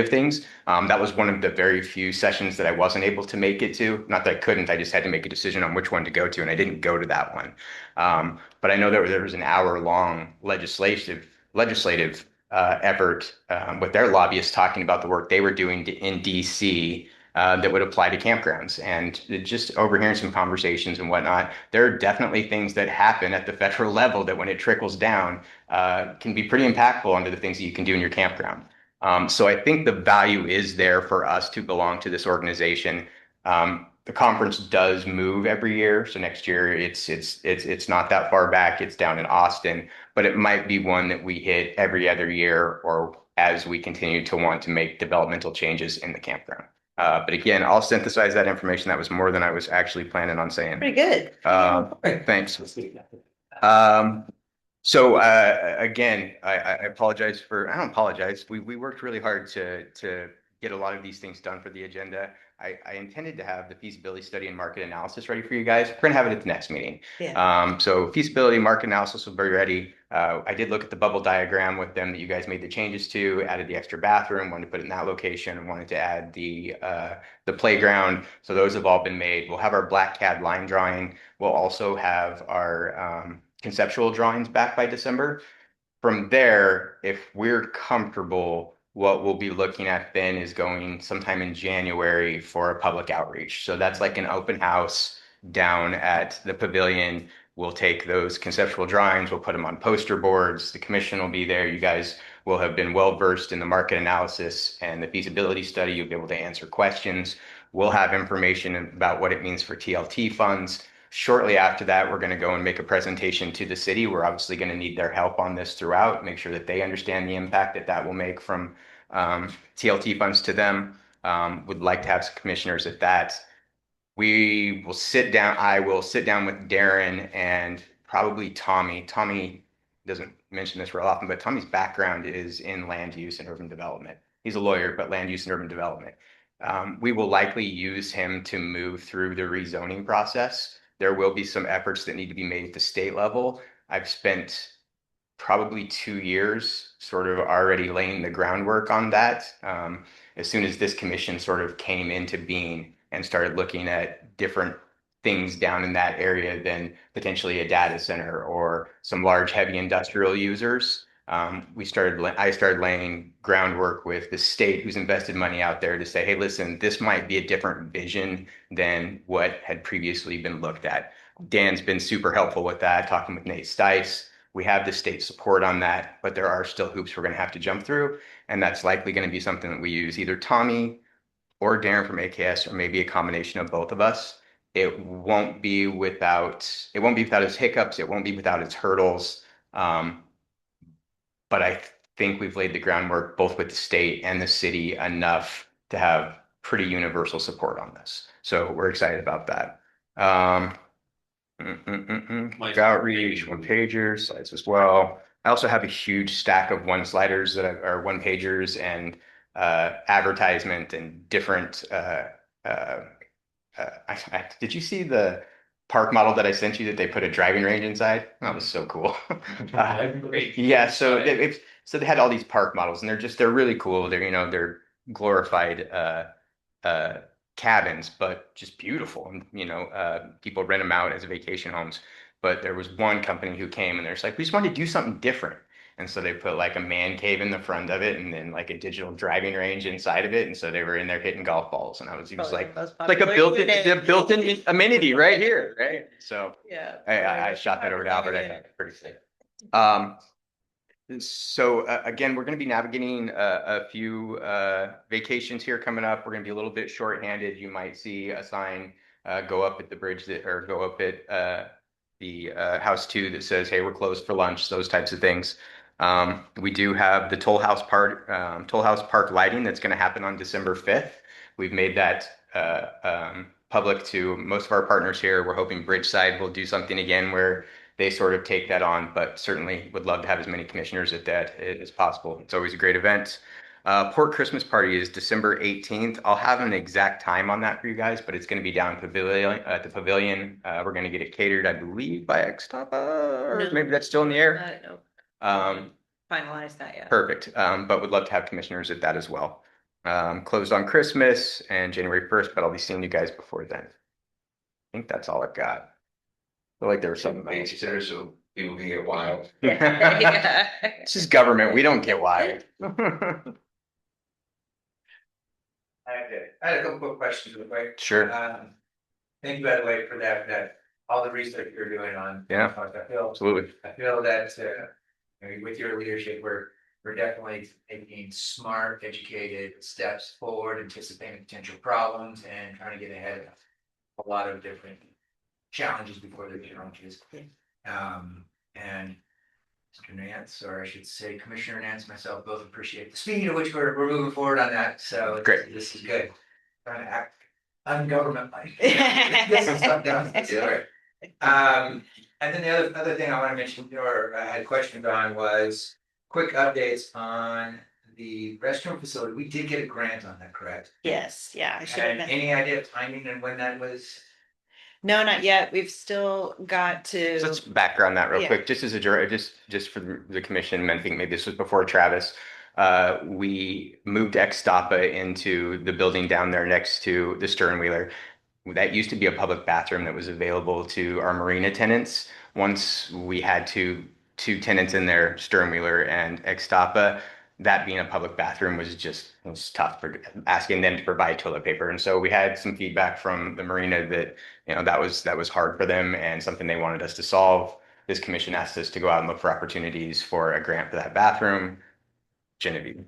things. That was one of the very few sessions that I wasn't able to make it to. Not that I couldn't, I just had to make a decision on which one to go to, and I didn't go to that one. But I know that there was an hour-long legislative effort with their lobbyists talking about the work they were doing in DC that would apply to campgrounds. And just overhearing some conversations and whatnot, there are definitely things that happen at the federal level that when it trickles down can be pretty impactful onto the things that you can do in your campground. So I think the value is there for us to belong to this organization. The conference does move every year. So next year it's not that far back. It's down in Austin, but it might be one that we hit every other year or as we continue to want to make developmental changes in the campground. But again, I'll synthesize that information. That was more than I was actually planning on saying. Pretty good. Thanks. So again, I apologize for, I don't apologize. We worked really hard to get a lot of these things done for the agenda. I intended to have the feasibility study and market analysis ready for you guys. We're gonna have it at the next meeting. Yeah. So feasibility market analysis will be ready. I did look at the bubble diagram with them that you guys made the changes to, added the extra bathroom, wanted to put it in that location, and wanted to add the playground. So those have all been made. We'll have our black CAD line drawing. We'll also have our conceptual drawings back by December. From there, if we're comfortable, what we'll be looking at then is going sometime in January for a public outreach. So that's like an open house down at the pavilion. We'll take those conceptual drawings, we'll put them on poster boards. The commission will be there. You guys will have been well versed in the market analysis and the feasibility study. You'll be able to answer questions. We'll have information about what it means for TLT funds. Shortly after that, we're going to go and make a presentation to the city. We're obviously going to need their help on this throughout, make sure that they understand the impact that that will make from TLT funds to them. Would like to have some commissioners at that. We will sit down. I will sit down with Darren and probably Tommy. Tommy doesn't mention this real often, but Tommy's background is in land use and urban development. He's a lawyer, but land use and urban development. We will likely use him to move through the rezoning process. There will be some efforts that need to be made at the state level. I've spent probably 2 years sort of already laying the groundwork on that. As soon as this commission sort of came into being and started looking at different things down in that area than potentially a data center or some large heavy industrial users. I started laying groundwork with the state who's invested money out there to say, hey, listen, this might be a different vision than what had previously been looked at. Dan's been super helpful with that, talking with Nate Stice. We have the state support on that, but there are still hoops we're going to have to jump through. And that's likely going to be something that we use either Tommy or Darren from AKS, or maybe a combination of both of us. It won't be without its hiccups. It won't be without its hurdles. But I think we've laid the groundwork both with the state and the city enough to have pretty universal support on this. So we're excited about that. Outreach, one pagers, slides as well. I also have a huge stack of one sliders that are one pagers and advertisement and different. Did you see the park model that I sent you that they put a driving range inside? That was so cool. Yeah, so they had all these park models and they're really cool. They're glorified cabins, but just beautiful. And people rent them out as vacation homes. But there was one company who came and they're just like, we just wanted to do something different. And so they put like a man cave in the front of it and then like a digital driving range inside of it. And so they were in there hitting golf balls. And it was like a built-in amenity right here, right? So Yeah. I shot that over to Albert. I thought it was pretty sick. So again, we're going to be navigating a few vacations here coming up. We're going to be a little bit short-handed. You might see a sign go up at the bridge or go up at the house 2 that says, "Hey, we're closed for lunch." Those types of things. We do have the Toll House Park lighting that's going to happen on December 5th. We've made that public to most of our partners here. We're hoping Bridgeside will do something again where they sort of take that on, but certainly would love to have as many commissioners at that as possible. It's always a great event. Port Christmas Party is December 18th. I'll have an exact time on that for you guys, but it's going to be down at the pavilion. We're going to get it catered, I believe, by Xtapa, or maybe that's still in the air. No. Um, Finalize that yet. Perfect. But would love to have commissioners at that as well. Closed on Christmas and January 1st, but I'll be seeing you guys before then. I think that's all I've got. I feel like there was something Babysitter, so people can get wild. Yeah. This is government. We don't get wild. I had a couple quick questions real quick. Sure. Thank you, by the way, for that all the research you're doing on. Yeah, absolutely. I feel that with your leadership, we're definitely taking smart, educated steps forward, anticipating potential problems, and trying to get ahead of a lot of different challenges before they're challenges. And Mr. Nance, or I should say Commissioner Nance and myself both appreciate the speed at which we're moving forward on that. So great. This is good. Trying to act ungovernment-like. Get some stuff done. And then the other thing I want to mention, or I had questions on, was quick updates on the restroom facility. We did get a grant on that, correct? Yes, yeah. I should And have any idea of timing and when that was? No, not yet. We've still got to. So let's background that real Yeah. quick, just as just for the commission. I think maybe this was before Travis. We moved Xtapa into the building down there next to the Sternwheeler. That used to be a public bathroom that was available to our marina tenants. Once we had two tenants in there, Sternwheeler and Xtapa, that being a public bathroom was tough for asking them to provide toilet paper. And so we had some feedback from the marina that that was hard for them and something they wanted us to solve. This commission asked us to go out and look for opportunities for a grant for that bathroom. Genevieve.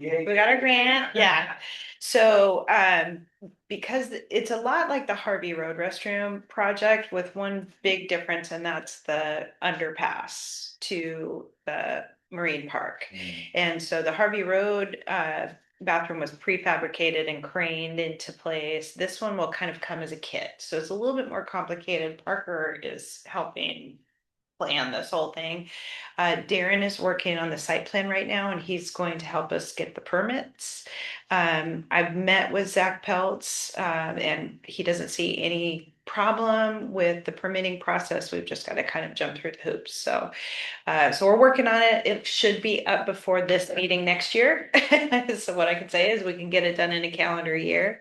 We got our grant, yeah. So because it's a lot like the Harvey Road restroom project with one big difference, and that's the underpass to the Marine Park. And so the Harvey Road bathroom was prefabricated and craned into place. This one will kind of come as a kit. So it's a little bit more complicated. Parker is helping plan this whole thing. Darren is working on the site plan right now, and he's going to help us get the permits. I've met with Zach Peltz, and he doesn't see any problem with the permitting process. We've just got to kind of jump through the hoops. So we're working on it. It should be up before this meeting next year. So what I can say is we can get it done in a calendar year,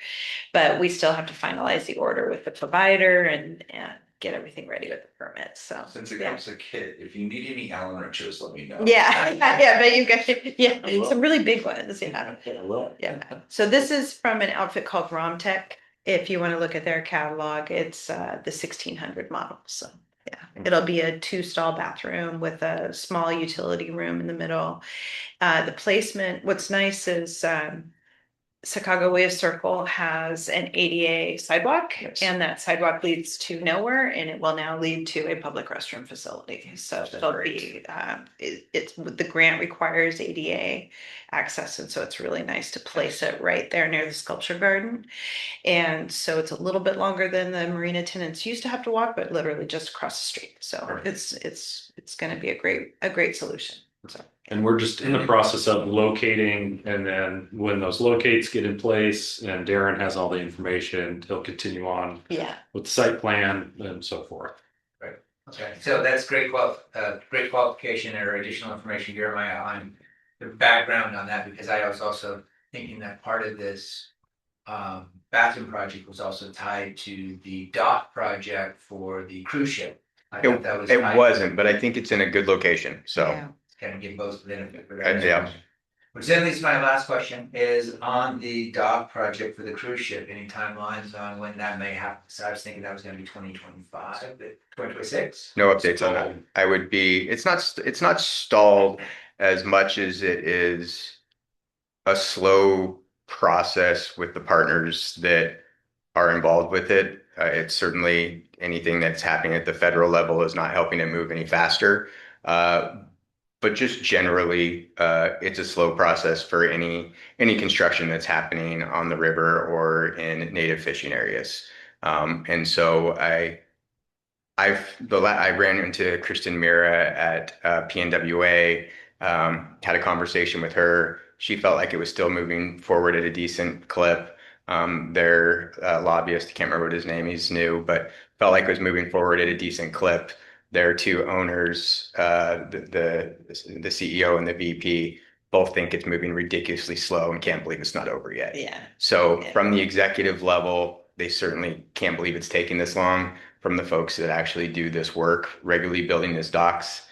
but we still have to finalize the order with the provider and get everything ready with the permits. So Since it comes to kit, if you need any Allen wrenches, let me know. yeah, but you got some really big ones. Yeah. Yeah. So this is from an outfit called Romtech. If you want to look at their catalog, it's the 1600 model. So yeah, it'll be a 2-stall bathroom with a small utility room in the middle. The placement, what's nice is Sacagawea Circle has an ADA sidewalk, and that sidewalk leads to nowhere, and it will now lead to a public restroom facility. So it'll be, it's the grant requires ADA access, and so it's really nice to place it right there near the sculpture garden. And so it's a little bit longer than the marina tenants used to have to walk, but literally just across the street. So it's going to be a great solution. So. And we're just in the process of locating, and then when those locates get in place and Darren has all the information, he'll continue on with the site plan and so forth. Right. Okay. So that's great qualification or additional information, Jeremiah, on the background on that, because I was also thinking that part of this bathroom project was also tied to the dock project for the cruise ship. It wasn't, but I think it's in a good location. So kind of get both benefit for that. Yeah. Which then leads to my last question is on the dock project for the cruise ship. Any timelines on when that may happen? So I was thinking that was going to be 2025, 2026. No updates on that. I would be. It's not stalled as much as it is a slow process with the partners that are involved with it. It's certainly anything that's happening at the federal level is not helping it move any faster. But just generally, it's a slow process for any construction that's happening on the river or in native fishing areas. And so I ran into Kristen Mira at PNWA, had a conversation with her. She felt like it was still moving forward at a decent clip. Their lobbyist, I can't remember what his name, he's new, but felt like it was moving forward at a decent clip. Their two owners, the CEO and the VP, both think it's moving ridiculously slow and can't believe it's not over yet. Yeah. So from the executive level, they certainly can't believe it's taking this long. From the folks that actually do this work, regularly building these docks,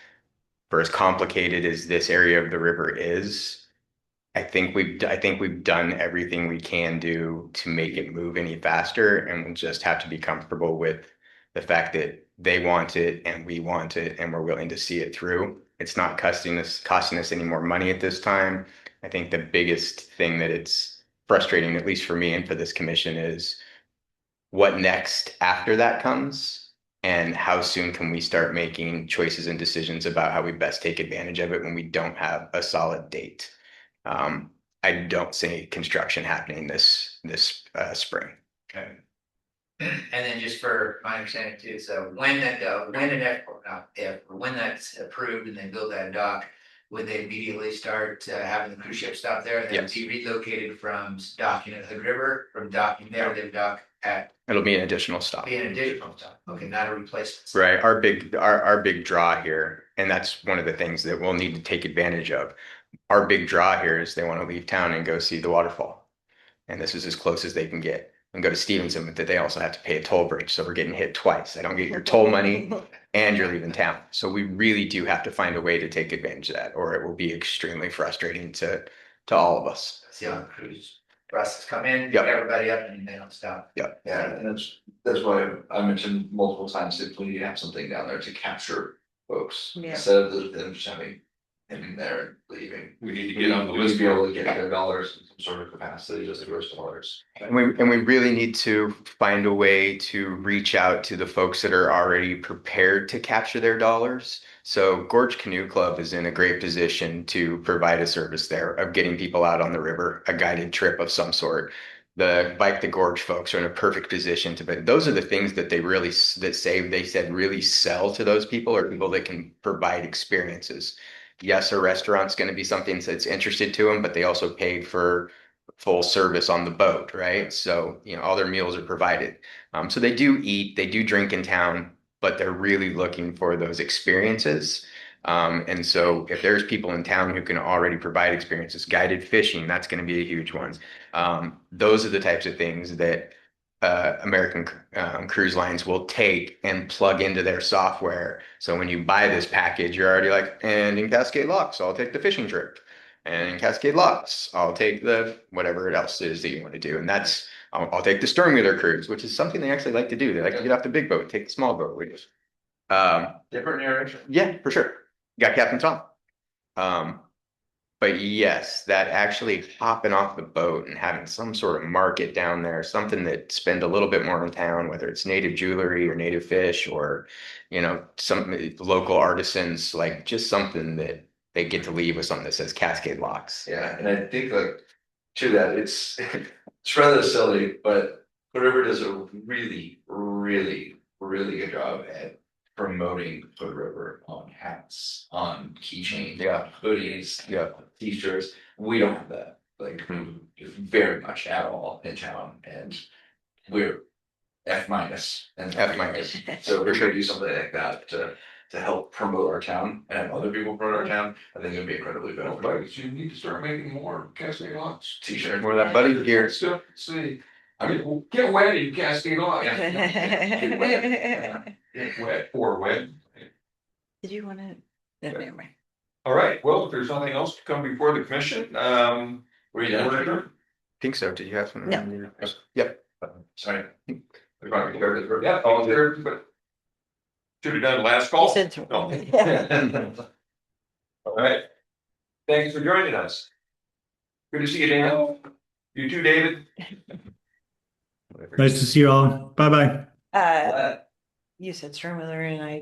for as complicated as this area of the river is, I think we've done everything we can do to make it move any faster, and we'll just have to be comfortable with the fact that they want it and we want it, and we're willing to see it through. It's not costing us any more money at this time. I think the biggest thing that it's frustrating, at least for me and for this commission, is what next after that comes, and how soon can we start making choices and decisions about how we best take advantage of it when we don't have a solid date. I don't see construction happening this spring. Okay. And then just for my understanding too, so when that's approved and they build that dock, would they immediately start having the cruise ship stop there and then be relocated from docking at Hood River, from docking there, they dock at? It'll be an additional stop. Be an additional stop. Okay, not a replacement. Right. Our big draw here, and that's one of the things that we'll need to take advantage of. Our big draw here is they want to leave town and go see the waterfall. And this is as close as they can get. And go to Stevenson, but they also have to pay a toll bridge. So we're getting hit twice. I don't get your toll money and you're leaving town. So we really do have to find a way to take advantage of that, or it will be extremely frustrating to all of us. See how the cruise buses come in, pick everybody up, and they don't stop. Yep. Yeah, and that's why I mentioned multiple times that we need to have something down there to capture folks instead of them just having him in there and leaving. We need to get on the list, be able to get their dollars in some sort of capacity, just the gross dollars. And we really need to find a way to reach out to the folks that are already prepared to capture their dollars. So Gorge Canoe Club is in a great position to provide a service there of getting people out on the river, a guided trip of some sort. the Bike the Gorge folks are in a perfect position to, but those are the things that they said really sell to those people, or people that can provide experiences. Yes, a restaurant's going to be something that's interested to them, but they also paid for full service on the boat, right? So, all their meals are provided. So they do eat, they do drink in town, but they're really looking for those experiences. And so if there's people in town who can already provide experiences, guided fishing, that's going to be a huge one. Those are the types of things that American cruise lines will take and plug into their software. So when you buy this package, you're already like, and in Cascade Locks, I'll take the fishing trip. And in Cascade Locks, I'll take the whatever else it is that you want to do. And that's, I'll take the stern wheeler cruise, which is something they actually like to do. They like to get off the big boat, take the small boat. Different narration. Yeah, for sure. Got Captain Tom. But yes, that actually hopping off the boat and having some sort of market down there, something that spend a little bit more in town, whether it's native jewelry or native fish or, some local artisans, like just something that they get to leave with something that says Cascade Locks. Yeah, and I think like to that, it's rather silly, but Hood River does a really, really, really good job at promoting Hood River on hats, on keychains, Yeah. hoodies, Yeah. t-shirts. We don't have that, like very much at all in town, and we're F minus and F minus. So we're trying to do something like that to help promote our town and have other people promote our town. I think it would be incredibly beneficial. You need to start making more Cascade Locks T-shirt. More of that buddy gear. stuff. See, I mean, get wet in Cascade Locks. Get wet or wet. Did you want to? No, never mind. All right. Well, if there's nothing else to come before the commission, Were you done? we're- Think so. Did you have something? No. Yep. Sorry. Yeah, all there, but should have done last call. You said so. No. All right. Thanks for joining us. Good to see you, Dan. You too, David. Nice to see you all. Bye bye. You said Sternwiller and I